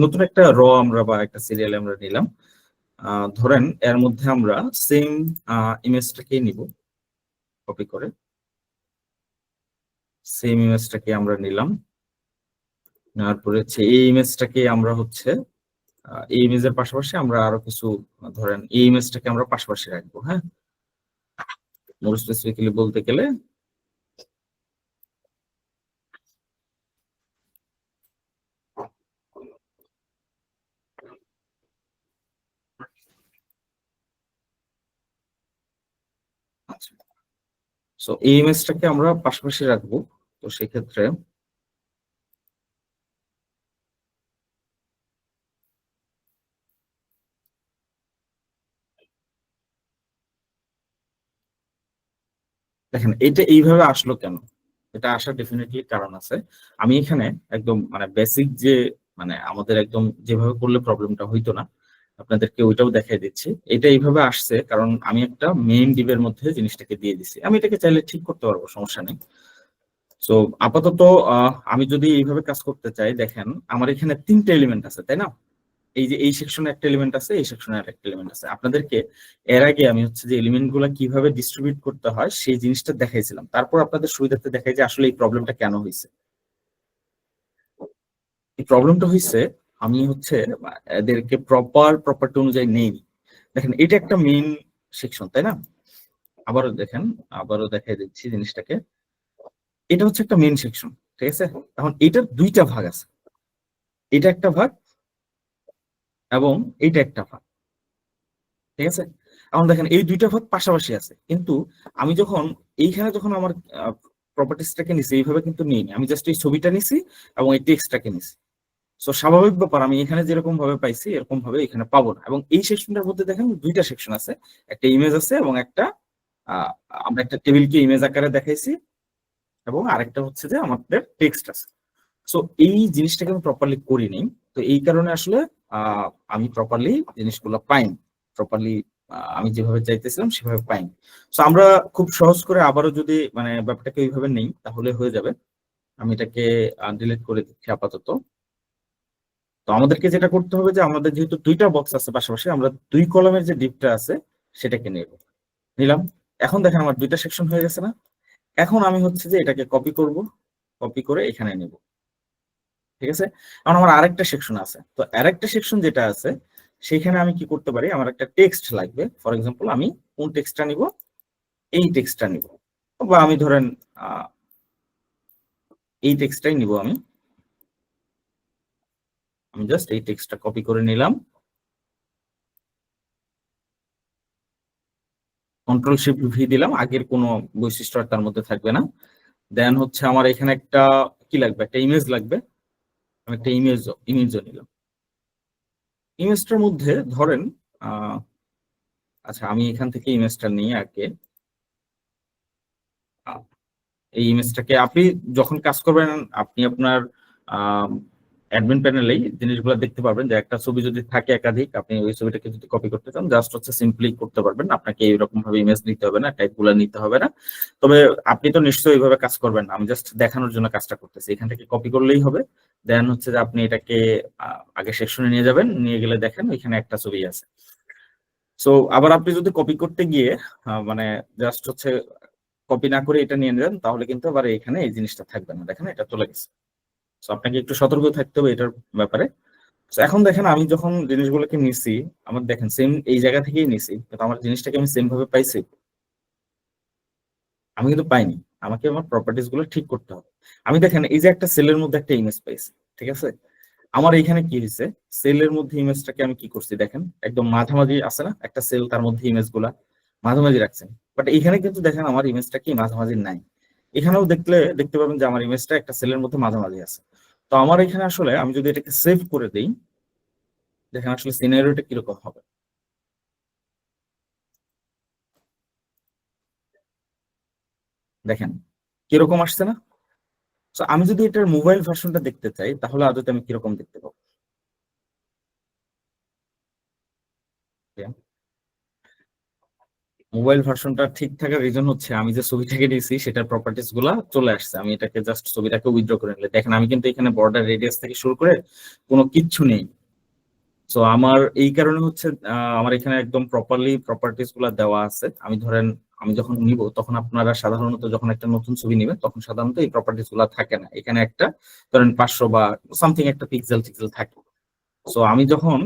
নতুন একটা আমরা বা একটা সিরিয়াল আমরা নিলাম। ধরেন এর মধ্যে আমরা সেম ইমেজটাকে নিব, কপি করে সেম ইমেজটাকে আমরা নিলাম। তারপরে হচ্ছে এই ইমেজটাকে আমরা হচ্ছে এই ইমেজের পাশাপাশি আমরা আরো কিছু, ধরেন এই ইমেজটাকে আমরা পাশাপাশি রাখবো, হ্যাঁ, মোর স্পেসিফিক্যালি বলতে গেলে আচ্ছা। সো এই ইমেজটাকে আমরা পাশাপাশি রাখবো। তো সেক্ষেত্রে দেখেন এটা এইভাবে আসলো কেন, এটা আসার ডেফিনেটলি কারণ আছে। আমি এখানে একদম মানে বেসিক যে মানে আমাদের একদম যেভাবে করলে প্রবলেমটা হইতো না, আপনাদেরকে ওইটাও দেখাই দিচ্ছি। এটা এইভাবে আসছে কারণ আমি একটা মেইন ডিবের মধ্যে জিনিসটাকে দিয়ে দিছি। আমি এটাকে চাইলে ঠিক করতে পারবো, সমস্যা নেই। তো আপাতত আমি যদি এইভাবে কাজ করতে চাই, দেখেন আমার এখানে 3টে এলিমেন্ট আছে, তাই না? এই যে এই সেকশনে একটা এলিমেন্ট আছে, এই সেকশনে একটা এলিমেন্ট আছে। আপনাদেরকে এর আগে আমি হচ্ছে যে এলিমেন্ট গুলা কিভাবে ডিস্ট্রিবিউট করতে হয় সেই জিনিসটা দেখাইছিলাম। তারপর আপনাদের সুবিধার্থে দেখাই যে আসলে এই প্রবলেমটা কেন হয়েছে। এই প্রবলেমটা হয়েছে আমি হচ্ছে এদেরকে প্রপার প্রপার্টি অনুযায়ী নেইনি। দেখেন এটা একটা মেইন সেকশন, তাই না? আবারও দেখেন, আবারও দেখাই দিচ্ছি জিনিসটাকে। এটা হচ্ছে একটা মেইন সেকশন, ঠিক আছে? এখন এটার 2টা ভাগ আছে, এটা একটা ভাগ এবং এইটা একটা ভাগ, ঠিক আছে? এখন দেখেন এই 2টা ভাগ পাশাপাশি আছে, কিন্তু আমি যখন এইখানে যখন আমার প্রপার্টিসটাকে নিছি এইভাবে কিন্তু নিইনি, আমি জাস্ট এই ছবিটা নিছি এবং এই টেক্সটটাকে নিছি। সো স্বাভাবিক ব্যাপার, আমি এখানে যেরকম ভাবে পাইছি এরকম ভাবে এখানে পাবো না। এবং এই সেকশনটার মধ্যে দেখেন 2টা সেকশন আছে, একটা ইমেজ আছে এবং একটা আহ, আমরা একটা টেবিলকে ইমেজ আকারে দেখাইছি এবং আরেকটা হচ্ছে যে আমাদের টেক্সট আছে। সো এই জিনিসটাকে আমি প্রপারলি করিনি, তো এই কারণে আসলে আমি প্রপারলি জিনিসগুলো পাইনি, প্রপারলি আমি যেভাবে চাইতেছিলাম সেভাবে পাইনি। সো আমরা খুব সহজ করে আবারও যদি মানে ব্যাপারটাকে ওইভাবে নেই তাহলে হয়ে যাবে। আমি এটাকে ডিলিট করে দিচ্ছি আপাতত। তো আমাদেরকে যেটা করতে হবে যে আমাদের যেহেতু দুইটা বক্স আছে পাশাপাশি, আমরা 2 কলামের যে ডিপটা আছে সেটাকে নিলাম। এখন দেখেন আমার 2টা সেকশন হয়ে গেছে না? এখন আমি হচ্ছে যে এটাকে কপি করব, কপি করে এখানে নিব। ঠিক আছে, এখন আমার আরেকটা সেকশন আছে, তো আরেকটা সেকশন যেটা আছে সেখানে আমি কি করতে পারি, আমার একটা টেক্সট লাগবে। ফর এক্সাম্পল আমি কোন টেক্সটটা নিব, এই টেক্সটটা নিব, বা আমি ধরেন এই টেক্সটটাই নিব। আমি জাস্ট এই টেক্সটটা কপি করে নিলাম, কন্ট্রোল শিফট ভি দিলাম, আগের কোনো বৈশিষ্ট্য আর তার মধ্যে থাকবে না। দেন হচ্ছে আমার এখানে একটা কি লাগবে, একটা ইমেজ লাগবে। আমি একটা ইমেজও নিলাম। ইমেজটার মধ্যে ধরেন আচ্ছা, আমি এখান থেকে ইমেজটা নিয়ে আগে এই ইমেজটাকে আপনি যখন কাজ করবেন, আপনি আপনার অ্যাডমিন প্যানেলেই জিনিসগুলো দেখতে পারবেন যে একটা ছবি যদি থাকে একাধিক, আপনি ওই ছবিটাকে যদি কপি করতে চান জাস্ট হচ্ছে সিম্পলি করতে পারবেন। আপনাকে এইরকম ভাবে ইমেজ নিতে হবে না, টাইপগুলো নিতে হবে না। তবে আপনি তো নিশ্চয়ই এইভাবে কাজ করবেন, আমি জাস্ট দেখানোর জন্য কাজটা করতেছি। এখান থেকে কপি করলেই হবে। দেন হচ্ছে যে আপনি এটাকে আগে সেকশনে নিয়ে যাবেন, নিয়ে গেলে দেখেন ওইখানে একটা ছবি আছে। সো আবার আপনি যদি কপি করতে গিয়ে মানে জাস্ট হচ্ছে কপি না করে এটা নিয়ে নেন, তাহলে কিন্তু আবার এখানে এই জিনিসটা থাকবে না। দেখেন এটা চলে গেছে। তো আপনাকে একটু সতর্ক থাকতে হবে এটার ব্যাপারে। তো এখন দেখেন আমি যখন জিনিসগুলোকে নিছি, আমার দেখেন সেম এই জায়গা থেকেই নিছি, কিন্তু আমার জিনিসটাকে আমি সেম ভাবে পাইছি? আমি কিন্তু পাইনি। আমাকে আমার প্রপার্টিজ গুলো ঠিক করতে হবে। আমি দেখেন এই যে একটা সেলের মধ্যে একটা ইমেজ পাইছি, ঠিক আছে? আমার এইখানে কি হয়েছে, সেলের মধ্যে ইমেজটাকে আমি কি করছি দেখেন, একদম মাঝামাঝি আছে না একটা সেল, তার মধ্যে ইমেজ গুলা মাঝামাঝি রাখছেন। বাট এখানে কিন্তু দেখেন আমার ইমেজটা কি মাঝামাঝি নাই। এখানেও দেখতে পাবেন যে আমার ইমেজটা একটা সেলের মধ্যে মাঝামাঝি আছে। তো আমার এখানে আসলে আমি যদি এটাকে সেভ করে দিই, দেখেন আসলে সিনারিওটা কিরকম হবে। দেখেন কিরকম আসছে না? তো আমি যদি এটার মোবাইল ভার্সনটা দেখতে চাই, তাহলে আদতে আমি কিরকম দেখতে পাবো? মোবাইল ভার্সনটা ঠিক থাকার রিজন হচ্ছে আমি যে ছবিটাকে দিয়েছি সেটার প্রপার্টিস গুলা চলে আসছে। আমি এটাকে জাস্ট ছবিটাকে উইথড্র করে নিলে দেখেন আমি কিন্তু এখানে বর্ডার রেডিয়াস থেকে শুরু করে কোনো কিচ্ছু নেই। তো আমার এই কারণে হচ্ছে আমার এখানে একদম প্রপারলি প্রপার্টিস গুলা দেওয়া আছে। আমি ধরেন আমি যখন নিব তখন আপনারা সাধারণত যখন একটা নতুন ছবি নিবেন তখন সাধারণত এই প্রপার্টিস গুলা থাকে না। এখানে একটা ধরেন 500 বা সামথিং একটা পিক্সেল টিক্সেল থাকে। সো আমি যখন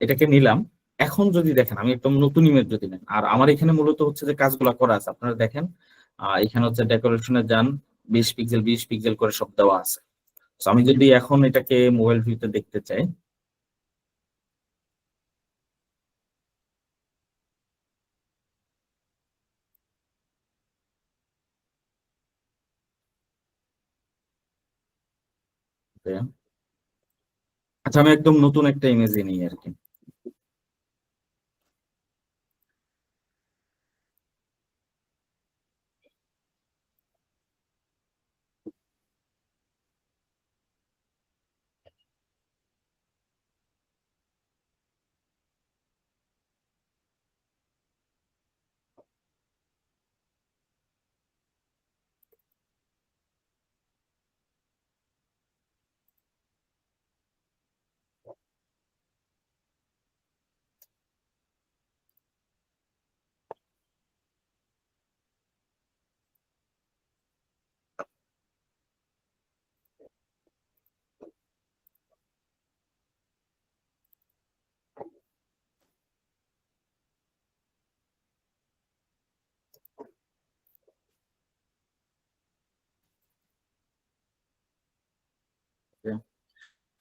এটাকে নিলাম, এখন যদি দেখেন আমি একদম নতুন ইমেজ যদি নেন, আর আমার এখানে মূলত হচ্ছে যে কাজগুলো করা আছে আপনারা দেখেন, এখানে হচ্ছে ডেকোরেশনে যান, 20 পিক্সেল 20 পিক্সেল করে সব দেওয়া আছে। তো আমি যদি এখন এটাকে মোবাইল ভিউতে দেখতে চাই, আচ্ছা আমি একদম নতুন একটা ইমেজ নিই আর কি।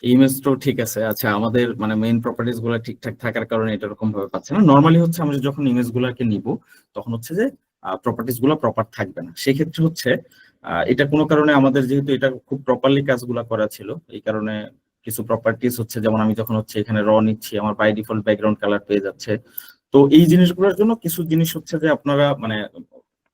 ইমেজটাও ঠিক আছে। আচ্ছা আমাদের মানে মেইন প্রপার্টিস গুলো ঠিকঠাক থাকার কারণে এটা এরকম ভাবে পাচ্ছে না। নর্মালি হচ্ছে আমরা যখন ইমেজ গুলাকে নিব তখন হচ্ছে যে প্রপার্টিস গুলো প্রপার থাকবে না। সেক্ষেত্রে হচ্ছে এটা কোনো কারণে আমাদের যেহেতু এটা খুব প্রপারলি কাজগুলা করা ছিল, এই কারণে কিছু প্রপার্টিস হচ্ছে, যেমন আমি যখন হচ্ছে এখানে র নিচ্ছি আমার বাই ডিফল্ট ব্যাকগ্রাউন্ড কালার পেয়ে যাচ্ছে। তো এই জিনিসগুলোর জন্য কিছু জিনিস হচ্ছে যে আপনারা মানে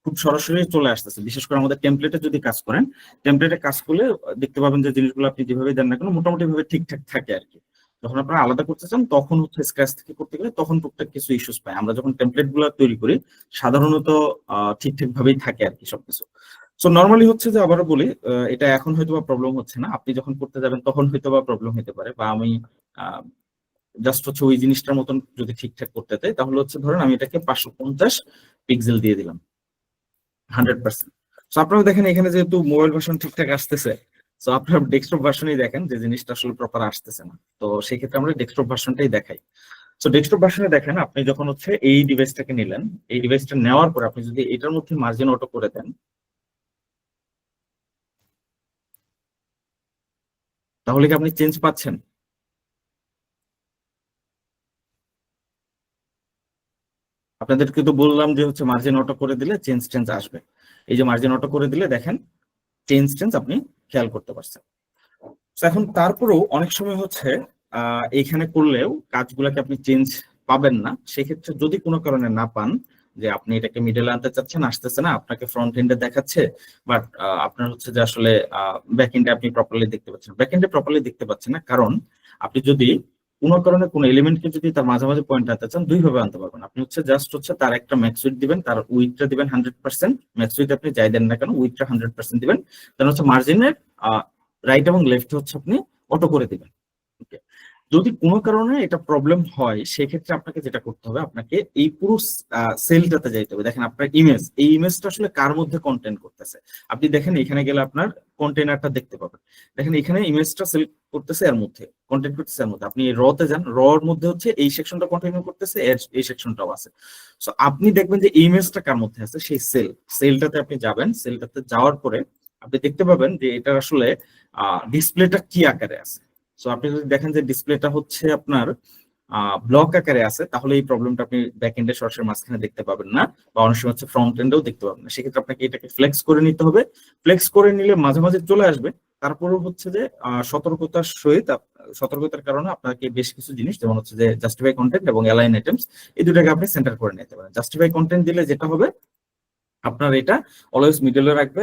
খুব সরাসরি চলে আসতেছে। বিশেষ করে আমাদের টেমপ্লেটে যদি কাজ করেন, টেমপ্লেটে কাজ করলে দেখতে পাবেন যে জিনিসগুলো আপনি যেভাবে দেন না কেন মোটামুটি ভাবে ঠিকঠাক থাকে আর কি। যখন আপনারা আলাদা করতে চান তখন হচ্ছে স্ক্র্যাচ থেকে করতে গেলে তখন টুকটাক কিছু ইস্যুস পায়। আমরা যখন টেমপ্লেট গুলো তৈরি করি সাধারণত ঠিকঠাক ভাবেই থাকে আর কি সবকিছু। সো নর্মালি হচ্ছে যে আবারও বলি, এটা এখন হয়তো বা প্রবলেম হচ্ছে না, আপনি যখন করতে যাবেন তখন হয়তো বা প্রবলেম হতে পারে, বা আমি জাস্ট হচ্ছে ওই জিনিসটার মতন যদি ঠিকঠাক করতে চাই তাহলে হচ্ছে ধরেন আমি এটাকে 550 পিক্সেল দিয়ে দিলাম 100%। সো আপনারা দেখেন এখানে যেহেতু মোবাইল ভার্সন ঠিকঠাক আসতেছে, সো আপনার ডেস্কটপ ভার্সনই দেখেন যে জিনিসটা আসলে প্রপার আসতেছে না, তো সেই ক্ষেত্রে আমরা ডেস্কটপ ভার্সনটাই দেখাই। সো ডেস্কটপ ভার্সনে দেখেন আপনি যখন হচ্ছে এই ডিভাইসটাকে নিলেন, এই ডিভাইসটা নেওয়ার পর আপনি যদি এটার মধ্যে মার্জিন অটো করে দেন তাহলে কি আপনি চেঞ্জ পাচ্ছেন? আপনাদেরকে তো বললাম যে হচ্ছে মার্জিন অটো করে দিলে চেঞ্জ টেঞ্জ আসবে। এই যে মার্জিন অটো করে দিলে দেখেন চেঞ্জ টেঞ্জ আপনি খেয়াল করতে পারছেন। তো এখন তারপরেও অনেক সময় হচ্ছে এইখানে করলেও কাজগুলোকে আপনি চেঞ্জ পাবেন না। সেক্ষেত্রে যদি কোনো কারণে না পান, যে আপনি এটাকে মিডলে আনতে চাচ্ছেন, আসতেছে না, আপনাকে ফ্রন্ট এন্ডে দেখাচ্ছে, বাট আপনার হচ্ছে যে আসলে ব্যাক এন্ডে আপনি প্রপারলি দেখতে পাচ্ছেন, ব্যাক এন্ডে প্রপারলি দেখতে পাচ্ছেন না, কারণ আপনি যদি কোনো কারণে কোনো এলিমেন্টকে যদি তার মাঝামাঝি পয়েন্ট আনতে চান, দুই ভাবে আনতে পারবেন। আপনি হচ্ছে জাস্ট হচ্ছে তার একটা ম্যাক্স উইডথ দিবেন, তার উইডথটা দিবেন 100%, ম্যাক্স উইডথ আপনি যাই দেন না কেন উইডথটা 100% দিবেন, তাহলে হচ্ছে মার্জিনের রাইট এবং লেফট হচ্ছে আপনি অটো করে দিবেন। Okay. যদি কোনো কারণে এটা প্রবলেম হয় সেক্ষেত্রে আপনাকে যেটা করতে হবে, আপনাকে এই পুরো সেলটাতে যাইতে হবে। দেখেন আপনার ইমেজ, এই ইমেজটা আসলে কার মধ্যে কন্টেন্ট করতেছে, আপনি দেখেন এখানে গেলে আপনার কন্টেনারটা দেখতে পাবেন। দেখেন এখানে ইমেজটা সেল করতেছে এর মধ্যে, কন্টেন্ট করতেছে এর মধ্যে। আপনি র তে যান, র এর মধ্যে হচ্ছে এই সেকশনটা কন্টিনিউ করতেছে, এই সেকশনটাও আছে। সো আপনি দেখবেন যে ইমেজটা কার মধ্যে আছে, সেই সেলটাতে আপনি যাবেন। সেলটাতে যাওয়ার পরে আপনি দেখতে পাবেন যে এটা আসলে ডিসপ্লেটা কি আকারে আছে। সো আপনি যদি দেখেন যে ডিসপ্লেটা হচ্ছে আপনার ব্লক আকারে আছে, তাহলে এই প্রবলেমটা আপনি ব্যাক এন্ডে সরাসরি মাঝখানে দেখতে পাবেন না, বা অনেক সময় হচ্ছে ফ্রন্ট এন্ডেও দেখতে পাবেন না। সেক্ষেত্রে আপনাকে এটাকে ফ্লেক্স করে নিতে হবে। ফ্লেক্স করে নিলে মাঝে মাঝে চলে আসবে। তারপরেও হচ্ছে যে সতর্কতার সহিত, সতর্কতার কারণে আপনাকে বেশ কিছু জিনিস, যেমন হচ্ছে যে জাস্টিফাই কন্টেন্ট এবং অ্যালাইন আইটেমস, এই দুটাকে আপনি সেন্টার করে নিতে পারেন। জাস্টিফাই কন্টেন্ট দিলে যেটা হবে, আপনার এটা অলওয়েজ মিডলে রাখবে,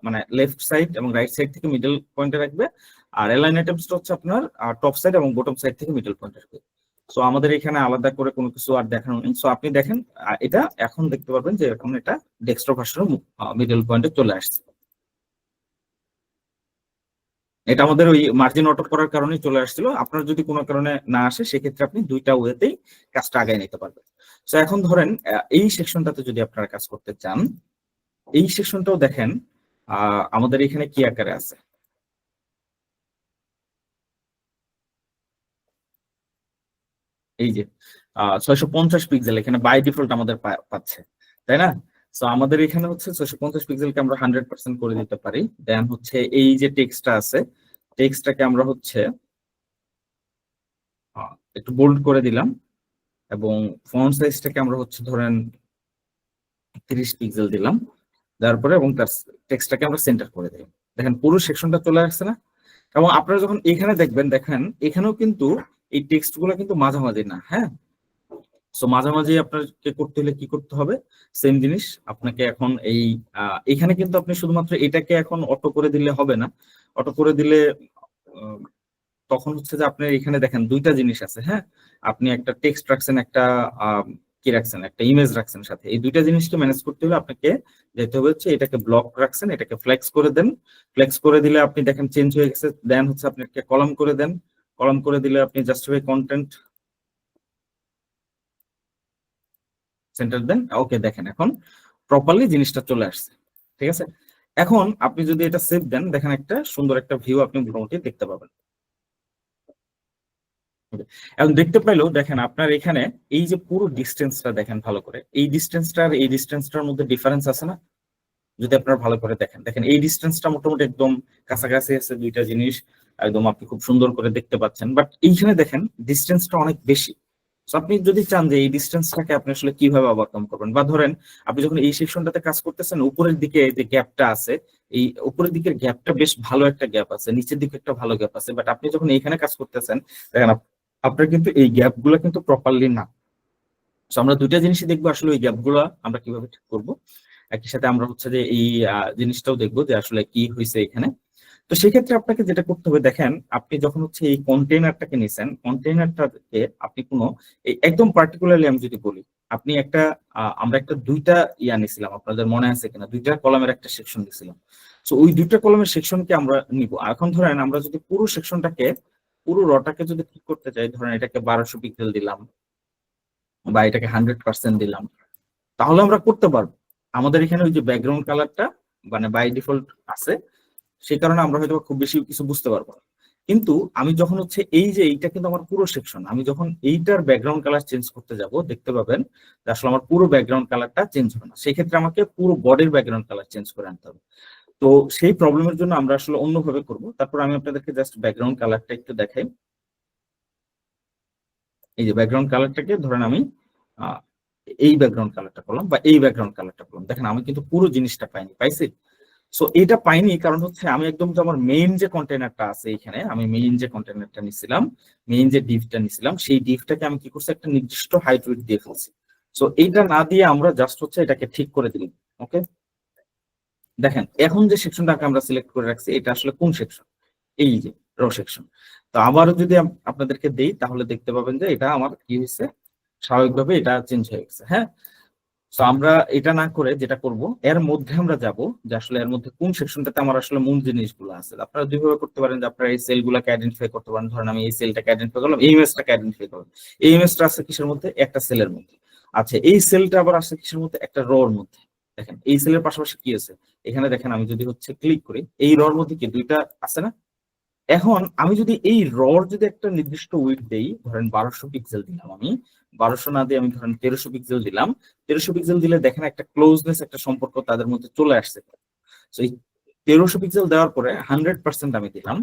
মানে লেফট সাইড এবং রাইট সাইড থেকে মিডল পয়েন্টে রাখবে। আর অ্যালাইন আইটেমসটা হচ্ছে আপনার টপ সাইড এবং বটম সাইড থেকে মিডল পয়েন্টে রাখবে। সো আমাদের এখানে আলাদা করে কোনো কিছু আর দেখানো নেই। সো আপনি দেখেন এটা এখন দেখতে পারবেন যে এখন এটা ডেস্কটপ ভার্সনের মিডল পয়েন্টে চলে আসছে। এটা আমাদের ওই মার্জিন অটো করার কারণেই চলে আসছিল। আপনার যদি কোনো কারণে না আসে সেক্ষেত্রে আপনি দুইটা ওয়েতেই কাজটা আগায় নিতে পারবেন। সো এখন ধরেন এই সেকশনটাতে যদি আপনারা কাজ করতে চান, এই সেকশনটাও দেখেন আমাদের এখানে কি আকারে আছে। এই যে 650 পিক্সেল এখানে বাই ডিফল্ট আমাদের পাচ্ছে, তাই না? তো আমাদের এখানে হচ্ছে 650 পিক্সেলকে আমরা 100% করে দিতে পারি। দেন হচ্ছে এই যে টেক্সটটা আছে, টেক্সটটাকে আমরা হচ্ছে একটু বোল্ড করে দিলাম, এবং ফন্ট সাইজটাকে আমরা হচ্ছে ধরেন 30 পিক্সেল দিলাম, তারপরে এবং তার টেক্সটটাকে আমরা সেন্টার করে দিলাম। দেখেন পুরো সেকশনটা চলে আসছে না? এবং আপনারা যখন এখানে দেখবেন, দেখেন এখানেও কিন্তু এই টেক্সট গুলো কিন্তু মাঝামাঝি না, হ্যাঁ। সো মাঝামাঝি আপনাকে করতে হলে কি করতে হবে, সেম জিনিস আপনাকে এখন এই এখানে কিন্তু আপনি শুধুমাত্র এটাকে এখন অটো করে দিলে হবে না। অটো করে দিলে তখন হচ্ছে যে আপনার এখানে দেখেন দুইটা জিনিস আছে, হ্যাঁ। আপনি একটা টেক্সট রাখছেন, একটা কি রাখছেন, একটা ইমেজ রাখছেন সাথে। এই দুইটা জিনিসকে ম্যানেজ করতে হলে আপনাকে যেতে হবে হচ্ছে এটাকে ব্লক রাখছেন, এটাকে ফ্লেক্স করে দেন। ফ্লেক্স করে দিলে আপনি দেখেন চেঞ্জ হয়ে গেছে। দেন হচ্ছে আপনি একটা কলাম করে দেন, কলাম করে দিলে আপনি জাস্টিফাই কন্টেন্ট সেন্টার দেন। ওকে, দেখেন এখন প্রপারলি জিনিসটা চলে আসছে, ঠিক আছে। এখন আপনি যদি এটা সেভ দেন, দেখেন একটা সুন্দর একটা ভিউ আপনি মোটামুটি দেখতে পাবেন। এখন দেখতে পাইলেও দেখেন আপনার এখানে এই যে পুরো ডিস্টেন্সটা দেখেন ভালো করে, এই ডিস্টেন্সটা আর এই ডিস্টেন্সটার মধ্যে ডিফারেন্স আছে না? যদি আপনারা ভালো করে দেখেন, দেখেন এই ডিস্টেন্সটা মোটামুটি একদম কাছাকাছি আছে, দুইটা জিনিস একদম আপনি খুব সুন্দর করে দেখতে পাচ্ছেন। বাট এইখানে দেখেন ডিস্টেন্সটা অনেক বেশি। তো আপনি যদি চান যে এই ডিস্টেন্সটাকে আপনি আসলে কিভাবে ওভারকাম করবেন, বা ধরেন আপনি যখন এই সেকশনটাতে কাজ করতেছেন, উপরের দিকে যে গ্যাপটা আছে, এই উপরের দিকের গ্যাপটা বেশ ভালো একটা গ্যাপ আছে, নিচের দিকে একটা ভালো গ্যাপ আছে, বাট আপনি যখন এইখানে কাজ করতেছেন দেখেন আপনার কিন্তু এই গ্যাপ গুলো কিন্তু প্রপারলি না। তো আমরা দুইটা জিনিসই দেখবো আসলে ওই গ্যাপ গুলো আমরা কিভাবে ঠিক করবো। একই সাথে আমরা হচ্ছে যে এই জিনিসটাও দেখবো যে আসলে কি হয়েছে এখানে। তো সেক্ষেত্রে আপনাকে যেটা করতে হবে, দেখেন আপনি যখন হচ্ছে এই কন্টেইনারটাকে নিছেন, কন্টেইনারটাকে আপনি কোনো একদম পার্টিকুলারলি আমি যদি বলি, আপনি একটা আমরা একটা দুইটা নিছিলাম, আপনাদের মনে আছে কিনা, দুইটা কলামের একটা সেকশন দিছিলাম। তো ওই দুইটা কলামের সেকশনকে আমরা নিব। এখন ধরেন আমরা যদি পুরো সেকশনটাকে, পুরো রটাকে যদি ঠিক করতে চাই, ধরেন এটাকে 1200 পিক্সেল দিলাম বা এটাকে 100% দিলাম, তাহলে আমরা করতে পারবো। আমাদের এখানে ওই যে ব্যাকগ্রাউন্ড কালারটা মানে বাই ডিফল্ট আছে, সেই কারণে আমরা হয়তো খুব বেশি কিছু বুঝতে পারবো না। কিন্তু আমি যখন হচ্ছে এই যে এইটা কিন্তু আমার পুরো সেকশন, আমি যখন এইটার ব্যাকগ্রাউন্ড কালার চেঞ্জ করতে যাব, দেখতে পাবেন যে আসলে আমার পুরো ব্যাকগ্রাউন্ড কালারটা চেঞ্জ হবে না। সেই ক্ষেত্রে আমাকে পুরো বডির ব্যাকগ্রাউন্ড কালার চেঞ্জ করে আনতে হবে। তো সেই প্রবলেমের জন্য আমরা আসলে অন্যভাবে করব। তারপর আমি আপনাদেরকে জাস্ট ব্যাকগ্রাউন্ড কালারটা একটু দেখাই। এই যে ব্যাকগ্রাউন্ড কালারটাকে ধরেন আমি এই ব্যাকগ্রাউন্ড কালারটা করলাম বা এই ব্যাকগ্রাউন্ড কালারটা করলাম, দেখেন আমি কিন্তু পুরো জিনিসটা পাইনি, পাইছি। সো এটা পাইনি কারণ হচ্ছে আমি একদম যে আমার মেইন যে কন্টেনারটা আছে এখানে, আমি মেইন যে কন্টেনারটা নিছিলাম, মেইন যে ডিভটা নিছিলাম, সেই ডিভটাকে আমি কি করছি, একটা নির্দিষ্ট হাইট উইডথ দিয়ে ফেলছি। সো এইটা না দিয়ে আমরা জাস্ট হচ্ছে এটাকে ঠিক করে দিলাম। ওকে, দেখেন এখন যে সেকশনটাকে আমরা সিলেক্ট করে রাখছি, এটা আসলে কোন সেকশন, এই যে র সেকশন। তো আবারও যদি আপনাদেরকে দেই, তাহলে দেখতে পাবেন যে এটা আমার কি হয়েছে, স্বাভাবিকভাবে এটা চেঞ্জ হয়ে গেছে। হ্যাঁ, তো আমরা এটা না করে যেটা করব, এর মধ্যে আমরা যাব যে আসলে এর মধ্যে কোন সেকশনটাতে আমার আসলে মূল জিনিসগুলো আছে। আপনারা দুইভাবে করতে পারেন, যে আপনারা এই সেলগুলোকে আইডেন্টিফাই করতে পারেন। ধরেন আমি এই সেলটাকে আইডেন্টিফাই করলাম, এই ইমেজটাকে আইডেন্টিফাই করলাম। এই ইমেজটা আছে কিসের মধ্যে, একটা সেলের মধ্যে। আচ্ছা, এই সেলটা আবার আছে কিসের মধ্যে, একটা র এর মধ্যে। দেখেন এই সেলের পাশাপাশি কি আছে এখানে, দেখেন আমি যদি হচ্ছে ক্লিক করি, এই র এর মধ্যে কি দুইটা আছে না। এখন আমি যদি এই রর যদি একটা নির্দিষ্ট উইডথ দেই, ধরেন 1200 পিক্সেল দিলাম, আমি 1200 না দিয়ে আমি ধরেন 1300 পিক্সেল দিলাম। 1300 পিক্সেল দিলে দেখেন একটা ক্লোজনেস, একটা সম্পর্ক তাদের মধ্যে চলে আসছে। তো এই 1300 পিক্সেল দেওয়ার পরে 100% আমি দিলাম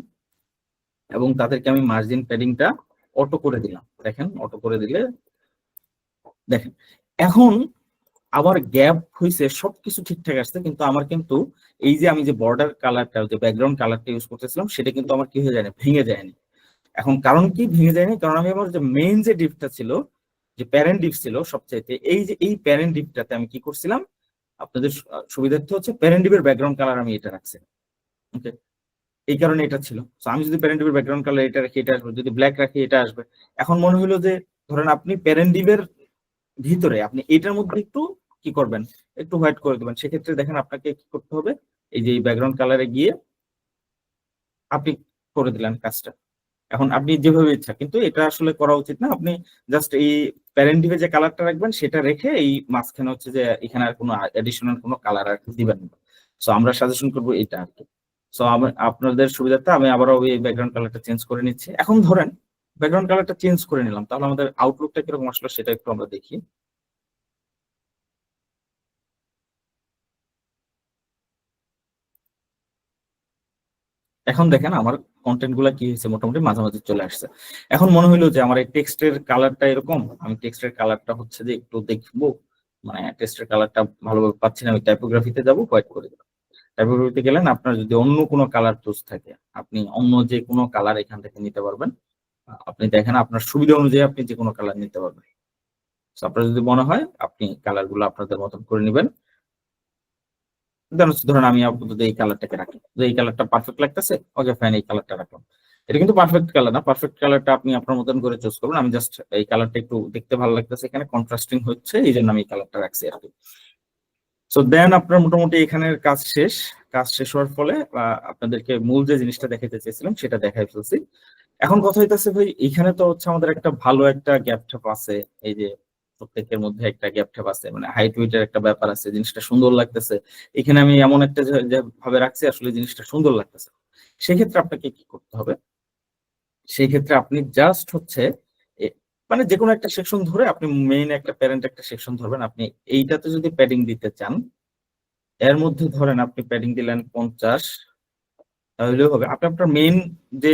এবং তাদেরকে আমি মার্জিন প্যাডিংটা অটো করে দিলাম। দেখেন অটো করে দিলে দেখেন এখন আবার গ্যাপ হয়েছে, সবকিছু ঠিকঠাক আসছে, কিন্তু আমার কিন্তু এই যে আমি যে বর্ডার কালারটা, যে ব্যাকগ্রাউন্ড কালারটা ইউজ করতেছিলাম, সেটা কিন্তু আমার কি হয়ে যায়নি, ভেঙে যায়নি। এখন কারণ কি ভেঙে যায়নি, কারণ আমি আমার যে মেইন যে ডিপটা ছিল, যে প্যারেন্ট ডিপ ছিল সবচাইতে, এই যে এই প্যারেন্ট ডিপটাতে আমি কি করছিলাম, আপনাদের সুবিধার্থে হচ্ছে প্যারেন্ট ডিপের ব্যাকগ্রাউন্ড কালার আমি এটা রাখছি। ওকে, এই কারণে এটা ছিল। তো আমি যদি প্যারেন্ট ডিপের ব্যাকগ্রাউন্ড কালার এটা রাখি, এটা আসবে, যদি ব্ল্যাক রাখি এটা আসবে। এখন মনে হলো যে ধরেন আপনি প্যারেন্ট ডিপের ভিতরে আপনি এটার মধ্যে একটু কি করবেন, একটু হোয়াইট করে দেবেন। সেক্ষেত্রে দেখেন আপনাকে কি করতে হবে, এই যে ব্যাকগ্রাউন্ড কালারে গিয়ে আপনি করে দিলেন কাজটা। এখন আপনি যেভাবে ইচ্ছা, কিন্তু এটা আসলে করা উচিত না। আপনি জাস্ট এই প্যারেন্ট ডিপে যে কালারটা রাখবেন সেটা রেখে এই মাঝখানে হচ্ছে যে এখানে আর কোনো এডিশনাল কোনো কালার আর দিবেন না। সো আমরা সাজেশন করবো এটা আর কি। সো আপনাদের সুবিধার্থে আমি আবারও এই ব্যাকগ্রাউন্ড কালারটা চেঞ্জ করে নিচ্ছি। এখন ধরেন ব্যাকগ্রাউন্ড কালারটা চেঞ্জ করে নিলাম, তাহলে আমাদের আউটলুকটা কিরকম আসলো সেটা একটু আমরা দেখি। এখন দেখেন আমার কন্টেন্ট গুলা কি হয়েছে, মোটামুটি মাঝামাঝি চলে আসছে। এখন মনে হইলো যে আমার এই টেক্সটের কালারটা এরকম, আমি টেক্সটের কালারটা হচ্ছে যে একটু দেখবো, মানে টেক্সটের কালারটা ভালোভাবে পাচ্ছি না, আমি টাইপোগ্রাফিতে যাবো, হোয়াইট করে দেবো। টাইপোগ্রাফিতে গেলেন, আপনার যদি অন্য কোনো কালার চুজ থাকে, আপনি অন্য যে কোনো কালার এখান থেকে নিতে পারবেন। আপনি দেখেন আপনার সুবিধা অনুযায়ী আপনি যে কোনো কালার নিতে পারবেন। আপনার যদি মনে হয় আপনি কালার গুলো আপনাদের মতন করে নেবেন। ধরেন আমি আপাতত এই কালারটাকে রাখি, যে এই কালারটা পারফেক্ট লাগতেছে, ওকে ফাইন, এই কালারটা রাখলাম। এটা কিন্তু পারফেক্ট কালার না, পারফেক্ট কালারটা আপনি আপনার মতন করে চুজ করবেন। আমি জাস্ট এই কালারটা একটু দেখতে ভালো লাগতেছে, এখানে কন্ট্রাস্টিং হচ্ছে, এই জন্য আমি এই কালারটা রাখছি আর কি। সো দেন আপনার মোটামুটি এখানের কাজ শেষ। কাজ শেষ হওয়ার ফলে আপনাদেরকে মূল যে জিনিসটা দেখাতে চেয়েছিলাম সেটা দেখাই ফেলছি। এখন কথা হইতাছে ভাই, এখানে তো হচ্ছে আমাদের একটা ভালো একটা গ্যাপ ট্যাপ আছে, এই যে প্রত্যেকের মধ্যে একটা গ্যাপ ট্যাপ আছে, মানে হাইট উইটের একটা ব্যাপার আছে, জিনিসটা সুন্দর লাগতেছে। এখানে আমি এমন একটা ভাবে রাখছি আসলে জিনিসটা সুন্দর লাগতেছে। সেক্ষেত্রে আপনাকে কি করতে হবে, সেই ক্ষেত্রে আপনি জাস্ট হচ্ছে মানে যে কোনো একটা সেকশন ধরে, আপনি মেইন একটা প্যারেন্ট একটা সেকশন ধরবেন। আপনি এইটাতে যদি প্যাডিং দিতে চান, এর মধ্যে ধরেন আপনি প্যাডিং দিলেন 50, তাহলেও হবে। আপনি আপনার মেইন যে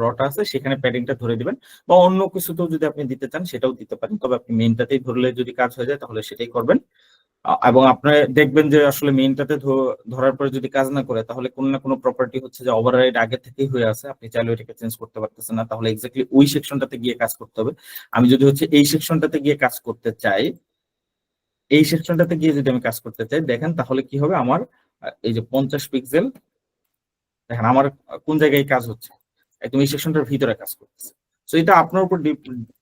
রটা আছে সেখানে প্যাডিংটা ধরে দিবেন, বা অন্য কিছুতেও যদি আপনি দিতে চান সেটাও দিতে পারেন, তবে আপনি মেইনটাতেই ধরলে যদি কাজ হয়ে যায় তাহলে সেটাই করবেন। এবং আপনি দেখবেন যে আসলে মেইনটাতে ধরার পরে যদি কাজ না করে, তাহলে কোনো না কোনো প্রপার্টি হচ্ছে যে ওভাররাইড আগে থেকেই হয়ে আছে, আপনি চাইলে ওইটাকে চেঞ্জ করতে পারতেছেন না, তাহলে এক্স্যাক্টলি ওই সেকশনটাতে গিয়ে কাজ করতে হবে। আমি যদি হচ্ছে এই সেকশনটাতে গিয়ে কাজ করতে চাই, এই সেকশনটাতে গিয়ে যদি আমি কাজ করতে চাই, দেখেন তাহলে কি হবে, আমার এই যে 50 পিক্সেল দেখেন আমার কোন জায়গায় কাজ হচ্ছে, একদম এই সেকশনটার ভিতরে কাজ করতেছে। তো এটা আপনার উপর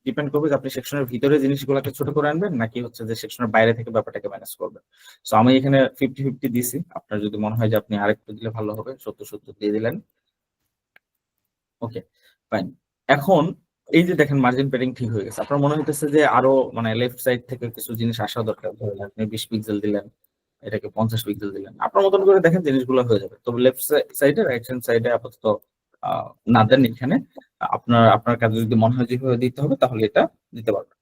ডিপেন্ড করবে যে আপনি সেকশনের ভিতরে জিনিসগুলোকে ছোট করে আনবেন নাকি হচ্ছে যে সেকশনের বাইরে থেকে ব্যাপারটাকে ম্যানেজ করবেন। তো আমি এখানে 50-50 দিছি, আপনার যদি মনে হয় যে আপনি আরেকটু দিলে ভালো হবে, 70-70 দিয়ে দিলেন। ওকে, ফাইন। এখন এই যে দেখেন মার্জিন প্যাডিং ঠিক হয়ে গেছে, আপনার মনে হইতেছে যে আরো মানে লেফট সাইড থেকে কিছু জিনিস আসা দরকার, ধরেন আপনি 20 পিক্সেল দিলেন, এটাকে 50 পিক্সেল দিলেন, আপনার মতন করে দেখেন জিনিসগুলো হয়ে যাবে। তবে লেফট সাইডে রাইট হ্যান্ড সাইডে আপাতত না দেন, এখানে আপনার আপনার কাছে যদি মনে হয় যেভাবে দিতে হবে তাহলে এটা দিতে পারবেন।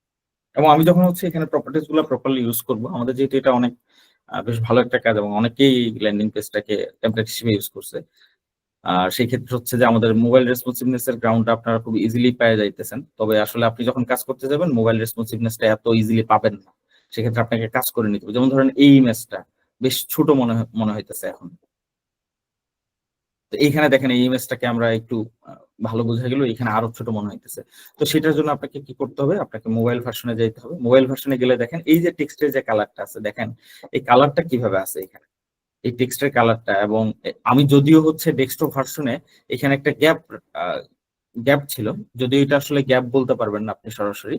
এবং আমি যখন হচ্ছে এখানে প্রপার্টিজ গুলো প্রপারলি ইউজ করবো, আমাদের যেহেতু এটা অনেক বেশ ভালো একটা কাজ এবং অনেকেই ল্যান্ডিং পেজটাকে টেমপ্লেট হিসেবে ইউজ করছে, সেই ক্ষেত্রে হচ্ছে যে আমাদের মোবাইল রেসপন্সিভনেস এর গ্রাউন্ডটা আপনারা খুব ইজিলি পেয়ে যাইতেছেন। তবে আসলে আপনি যখন কাজ করতে যাবেন মোবাইল রেসপন্সিভনেসটা এত ইজিলি পাবেন না, সেক্ষেত্রে আপনাকে কাজ করে নিতে হবে। যেমন ধরেন এই ইমেজটা বেশ ছোট মনে হইতেছে এখন, তো এইখানে দেখেন এই ইমেজটাকে আমরা একটু ভালো বোঝা গেল, এখানে আরো ছোট মনে হইতেছে। তো সেটার জন্য আপনাকে কি করতে হবে, আপনাকে মোবাইল ভার্সনে যাইতে হবে। মোবাইল ভার্সনে গেলে দেখেন এই যে টেক্সটের যে কালারটা আছে, দেখেন এই কালারটা কিভাবে আছে এখানে, এই টেক্সটের কালারটা। এবং আমি যদিও হচ্ছে ডেস্কটপ ভার্সনে এখানে একটা গ্যাপ ছিল, যদিও এটা আসলে গ্যাপ বলতে পারবেন না আপনি সরাসরি,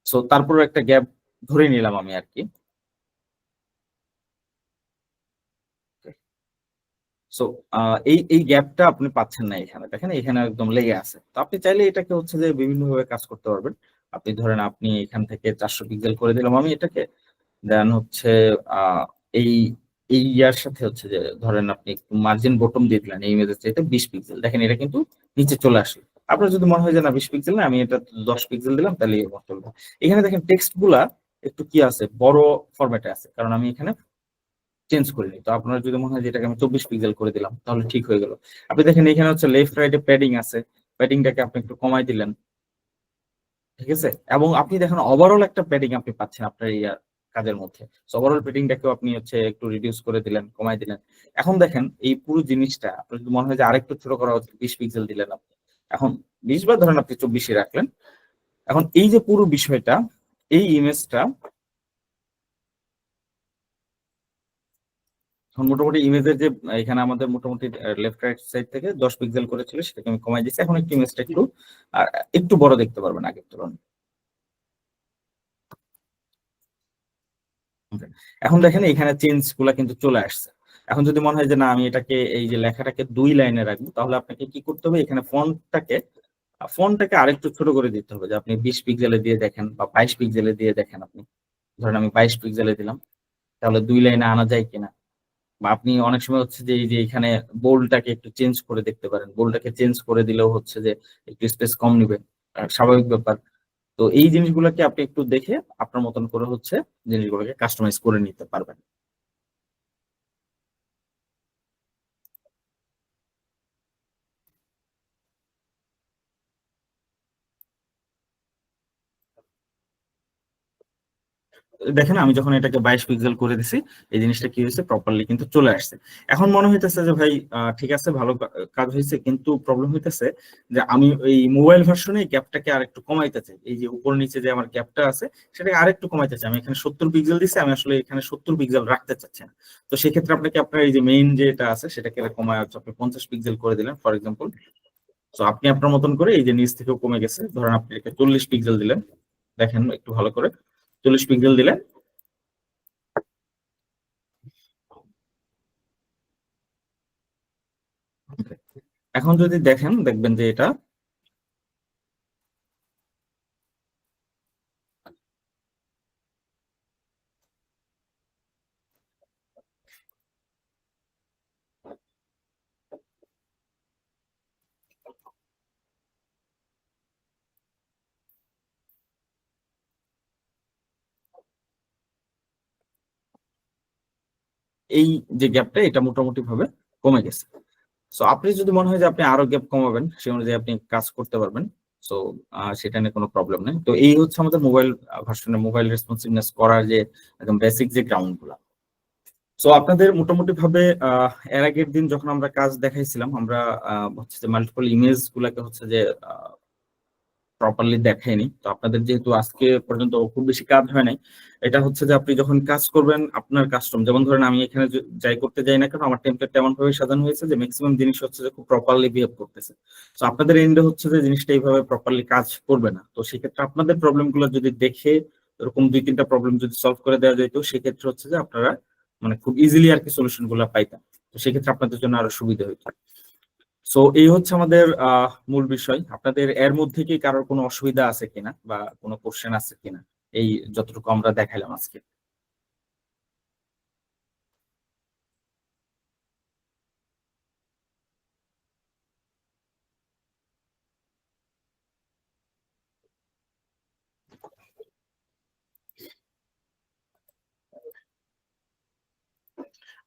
সো তারপর একটা গ্যাপ ধরে নিলাম আমি আর কি। সো এই এই গ্যাপটা আপনি পাচ্ছেন না এখানে, দেখেন এখানে একদম লেগে আছে। তো আপনি চাইলে এটাকে হচ্ছে যে বিভিন্ন ভাবে কাজ করতে পারবেন। আপনি ধরেন আপনি এখান থেকে 400 পিক্সেল করে দিলাম আমি এটাকে, দেন হচ্ছে আহ এই এই ইয়ার সাথে হচ্ছে যে ধরেন আপনি একটু মার্জিন বটম দিয়ে দিলেন এই ইমেজের চাইতে 20 পিক্সেল, দেখেন এটা কিন্তু নিচে চলে আসলো। আপনার যদি মনে হয় যে না 20 পিক্সেল না, আমি এটা 10 পিক্সেল দিলাম, তাহলে চলবে। এখানে দেখেন টেক্সট গুলা একটু কি আছে, বড় ফরম্যাটে আছে, কারণ আমি এখানে চেঞ্জ করিনি। তো আপনার যদি মনে হয় যে এটাকে আমি 24 পিক্সেল করে দিলাম তাহলে ঠিক হয়ে গেল। আপনি দেখেন এখানে হচ্ছে লেফট রাইটে প্যাডিং আছে, প্যাডিংটাকে আপনি একটু কমাই দিলেন, ঠিক আছে। এবং আপনি দেখেন ওভারঅল একটা প্যাডিং আপনি পাচ্ছেন আপনার এই কাজের মধ্যে। ওভারঅল প্যাডিংটাকেও আপনি হচ্ছে একটু রিডিউস করে দিলেন, কমাই দিলেন। এখন দেখেন এই পুরো জিনিসটা আপনার যদি মনে হয় যে আরেকটু ছোট করা হচ্ছে, 20 পিক্সেল দিলেন আপনি, এখন 20 বা ধরেন আপনি 24 রাখলেন। এখন এই যে পুরো বিষয়টা, এই ইমেজটা এখন মোটামুটি ইমেজের যে এখানে আমাদের মোটামুটি লেফট রাইট সাইড থেকে 10 পিক্সেল করেছিল, সেটাকে আমি কমাই দিচ্ছি। এখন একটু ইমেজটা একটু একটু বড় দেখতে পারবেন আগের তুলনায়। Okay. এখন দেখেন এখানে চেঞ্জ গুলা কিন্তু চলে আসছে। এখন যদি মনে হয় যে না আমি এটাকে এই যে লেখাটাকে 2 লাইনে রাখবো, তাহলে আপনাকে কি করতে হবে, এখানে ফন্টটাকে আরেকটু ছোট করে দিতে হবে, যে আপনি 20 পিক্সেলে দিয়ে দেখেন বা 22 পিক্সেলে দিয়ে দেখেন। আপনি ধরেন আমি 22 পিক্সেলে দিলাম, তাহলে 2 লাইনে আনা যায় কিনা। বা আপনি অনেক সময় হচ্ছে যে এই যে এখানে বোল্ডটাকে একটু চেঞ্জ করে দেখতে পারেন, বোল্ডটাকে চেঞ্জ করে দিলেও হচ্ছে যে একটু স্পেস কম নিবে, স্বাভাবিক ব্যাপার। তো এই জিনিসগুলোকে আপনি একটু দেখে আপনার মতন করে হচ্ছে জিনিসগুলোকে কাস্টমাইজ করে নিতে পারবেন। দেখেন আমি যখন এটাকে 22 পিক্সেল করে দিছি, এই জিনিসটা কি হয়েছে, প্রপারলি কিন্তু চলে আসছে। এখন মনে হইতেছে যে ভাই ঠিক আছে ভালো কাজ হয়েছে, কিন্তু প্রবলেম হইতেছে যে আমি এই মোবাইল ভার্সনে গ্যাপটাকে আর একটু কমাইতে চাই। এই যে উপর নিচে যে আমার গ্যাপটা আছে সেটাকে আর একটু কমাইতে চাই। আমি এখানে 70 পিক্সেল দিছি, আমি আসলে এখানে 70 পিক্সেল রাখতে চাচ্ছি না। তো সেক্ষেত্রে আপনাকে আপনার এই যে মেইন যেটা আছে সেটাকে কমায় হচ্ছে আপনি 50 পিক্সেল করে দিলেন ফর এক্সাম্পল। তো আপনি আপনার মতন করে এই যে নিচ থেকেও কমে গেছে, ধরেন আপনি এটাকে 40 পিক্সেল দিলেন, দেখেন একটু ভালো করে 40 পিক্সেল দিলেন। এখন যদি দেখেন দেখবেন যে এটা এই যে গ্যাপটা এটা মোটামুটি ভাবে কমে গেছে। সো আপনি যদি মনে হয় যে আপনি আরো গ্যাপ কমাবেন, সেই অনুযায়ী আপনি কাজ করতে পারবেন। সো সেটা নিয়ে কোনো প্রবলেম নেই। তো এই হচ্ছে আমাদের মোবাইল ভার্সনে মোবাইল রেসপন্সিভনেস করার যে একদম বেসিক যে গ্রাউন্ড গুলা। সো আপনাদের মোটামুটি ভাবে এর আগের দিন যখন আমরা কাজ দেখাইছিলাম, আমরা হচ্ছে যে মাল্টিপল ইমেজ গুলাকে হচ্ছে যে প্রপারলি দেখায়নি। তো আপনাদের যেহেতু আজকে পর্যন্ত খুব বেশি কাজ হয় নাই, এটা হচ্ছে যে আপনি যখন কাজ করবেন আপনার কাস্টম, যেমন ধরেন আমি এখানে যাই করতে যাই না কেন, আমার টেমপ্লেট এমন ভাবে সাজানো হয়েছে যে ম্যাক্সিমাম জিনিস হচ্ছে যে খুব প্রপারলি বিহেভ করতেছে। তো আপনাদের এন্ডে হচ্ছে যে জিনিসটা এইভাবে প্রপারলি কাজ করবে না। তো সেক্ষেত্রে আপনাদের প্রবলেম গুলো যদি দেখে এরকম 2-3টা প্রবলেম যদি সলভ করে দেওয়া যেত, সেক্ষেত্রে হচ্ছে যে আপনারা মানে খুব ইজিলি আর কি সলিউশন গুলো পাইতেন। তো সেক্ষেত্রে আপনাদের জন্য আরো সুবিধা হইতো। সো এই হচ্ছে আমাদের মূল বিষয়। আপনাদের এর মধ্যে কি কারোর কোনো অসুবিধা আছে কিনা বা কোনো কোশ্চেন আছে কিনা এই যতটুকু আমরা দেখাইলাম আজকে?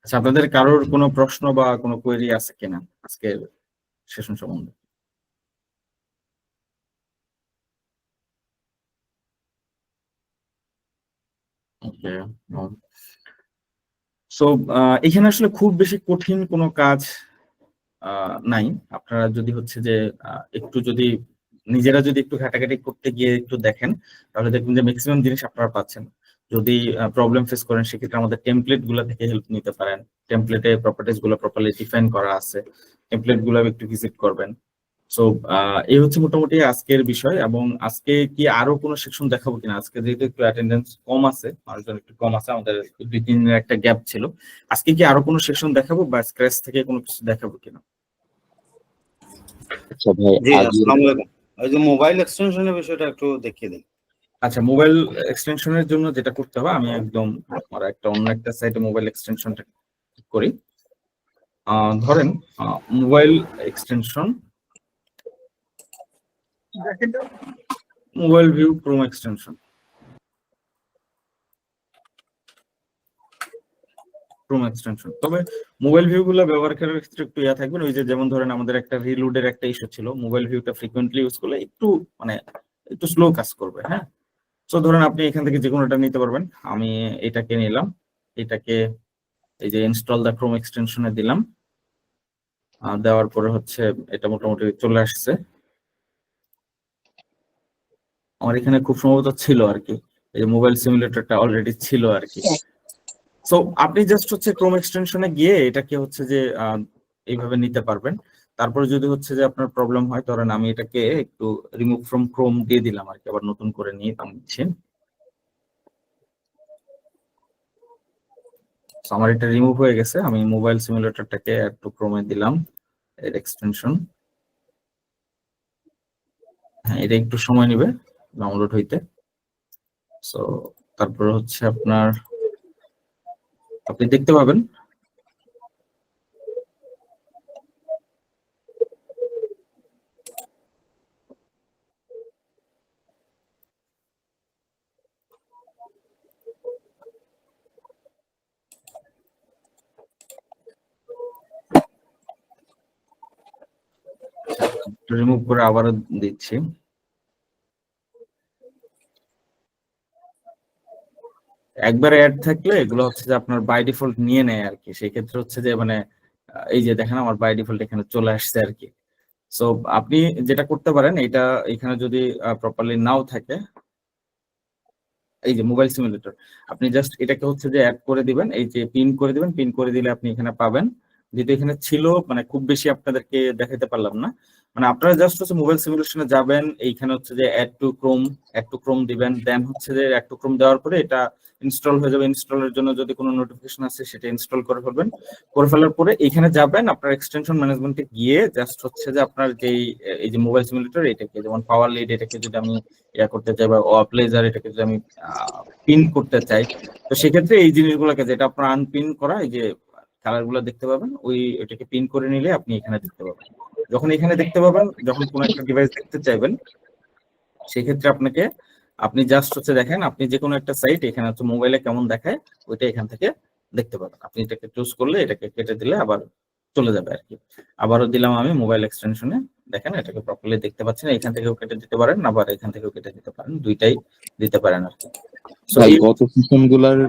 আচ্ছা, আপনাদের কারোর কোনো প্রশ্ন বা কোনো কোয়েরি আছে কিনা আজকের সেশন সম্বন্ধে? ওকে। সো এখানে আসলে খুব বেশি কঠিন কোনো কাজ নাই। আপনারা যদি হচ্ছে যে একটু যদি নিজেরা যদি একটু ঘাটাঘাটি করতে গিয়ে একটু দেখেন, তাহলে দেখবেন যে ম্যাক্সিমাম জিনিস আপনারা পাচ্ছেন। যদি প্রবলেম ফেস করেন সেক্ষেত্রে আমাদের টেমপ্লেট গুলো থেকে হেল্প নিতে পারেন। টেমপ্লেটে প্রপার্টিজ গুলো প্রপারলি ডিফাইন করা আছে, টেমপ্লেট গুলো একটু ভিজিট করবেন। সো এই হচ্ছে মোটামুটি আজকের বিষয়। এবং আজকে কি আরো কোনো সেকশন দেখাবো কিনা? আজকে যেহেতু একটু অ্যাটেন্ডেন্স কম আছে, মানুষজন একটু কম আছে, আমাদের 2-3 দিনের একটা গ্যাপ ছিল, আজকে কি আরো কোনো সেকশন দেখাবো বা স্ক্র্যাচ থেকে কোনো কিছু দেখাবো কিনা? আচ্ছা ভাই, জি, আগে আসসালামু আলাইকুম। ওই যে মোবাইল এক্সটেনশনের বিষয়টা একটু দেখিয়ে দিন। আচ্ছা, মোবাইল এক্সটেনশনের জন্য যেটা করতে হবে, আমি একদম আমার একটা অন্য একটা সাইটে মোবাইল এক্সটেনশনটা করি। ধরেন mobile extension, mobile view Chrome extension, Chrome extension. তবে মোবাইল ভিউ গুলো ব্যবহার করার ক্ষেত্রে একটু ইয়া থাকবেন। ওই যে যেমন ধরেন আমাদের একটা রিলোডের একটা ইস্যু ছিল, মোবাইল ভিউটা ফ্রিকোয়েন্টলি ইউজ করলে একটু মানে একটু স্লো কাজ করবে। হ্যাঁ, তো ধরেন আপনি এখান থেকে যে কোনোটা নিতে পারবেন। আমি এটাকে নিলাম, এটাকে এই যে ইনস্টল দ্য ক্রোম এক্সটেনশনে দিলাম। দেওয়ার পরে হচ্ছে এটা মোটামুটি চলে আসছে। আমার এখানে খুব সম্ভবত ছিল আর কি, এই যে মোবাইল সিমুলেটরটা অলরেডি ছিল আর কি। সো আপনি জাস্ট হচ্ছে ক্রোম এক্সটেনশনে গিয়ে এটাকে হচ্ছে যে এইভাবে নিতে পারবেন। তারপরে যদি হচ্ছে যে আপনার প্রবলেম হয়, ধরেন আমি এটাকে একটু রিমুভ ফ্রম ক্রোম দিয়ে দিলাম আর কি, আবার নতুন করে নিয়ে নিচ্ছি। আমার এটা রিমুভ হয়ে গেছে। আমি মোবাইল সিমুলেটরটাকে একটু ক্রোমে দিলাম এর এক্সটেনশন। হ্যাঁ, এটা একটু সময় নেবে ডাউনলোড হইতে। সো তারপরে হচ্ছে আপনি দেখতে পাবেন রিমুভ করে আবারও দিচ্ছি। একবারে অ্যাড থাকলে এগুলো হচ্ছে যে আপনার বাই ডিফল্ট নিয়ে নেয় আর কি। সেই ক্ষেত্রে হচ্ছে যে মানে এই যে দেখেন আমার বাই ডিফল্ট এখানে চলে আসছে আর কি। সো আপনি যেটা করতে পারেন, এটা এখানে যদি প্রপারলি নাও থাকে, এই যে মোবাইল সিমুলেটর, আপনি জাস্ট এটাকে হচ্ছে যে অ্যাড করে দিবেন, এই যে পিন করে দিবেন। পিন করে দিলে আপনি এখানে পাবেন। যেহেতু এখানে ছিল, মানে খুব বেশি আপনাদেরকে দেখাতে পারলাম না। মানে আপনারা জাস্ট হচ্ছে মোবাইল সিমুলেশনে যাবেন, এইখানে হচ্ছে যে অ্যাড টু ক্রোম দিবেন। দেন হচ্ছে যে অ্যাড টু ক্রোম দেওয়ার পরে এটা ইনস্টল হয়ে যাবে। ইনস্টলের জন্য যদি কোনো নোটিফিকেশন আসে সেটা ইনস্টল করে ফেলবেন। করে ফেলার পরে এখানে যাবেন, আপনার এক্সটেনশন ম্যানেজমেন্টে গিয়ে জাস্ট হচ্ছে যে আপনার যেই এই যে মোবাইল সিমুলেটর, এটাকে যেমন পাওয়ার লিড, এটাকে যদি আমি ইয়া করতে চাই, বা ওয়াপলেজার, এটাকে যদি আমি পিন করতে চাই, তো সেক্ষেত্রে এই জিনিসগুলোকে, যেটা আপনার আনপিন করা, এই যে কালার গুলো দেখতে পাবেন, ওইটাকে পিন করে নিলে আপনি এখানে দেখতে পাবেন। যখন এখানে দেখতে পাবেন, যখন কোনো একটা ডিভাইস দেখতে চাইবেন, সেক্ষেত্রে আপনি জাস্ট হচ্ছে দেখেন, আপনি যে কোনো একটা সাইট এখানে হচ্ছে মোবাইলে কেমন দেখায় ওইটা এখান থেকে দেখতে পাবেন। আপনি এটাকে চুজ করলে এটাকে কেটে দিলে আবার চলে যাবে আর কি। আবারও দিলাম আমি মোবাইল এক্সটেনশনে, দেখেন এটাকে প্রপারলি দেখতে পাচ্ছেন। এখান থেকেও কেটে দিতে পারেন, আবার এখান থেকেও কেটে দিতে পারেন, দুইটাই দিতে পারেন আর কি। ভাই, গত সেশন গুলার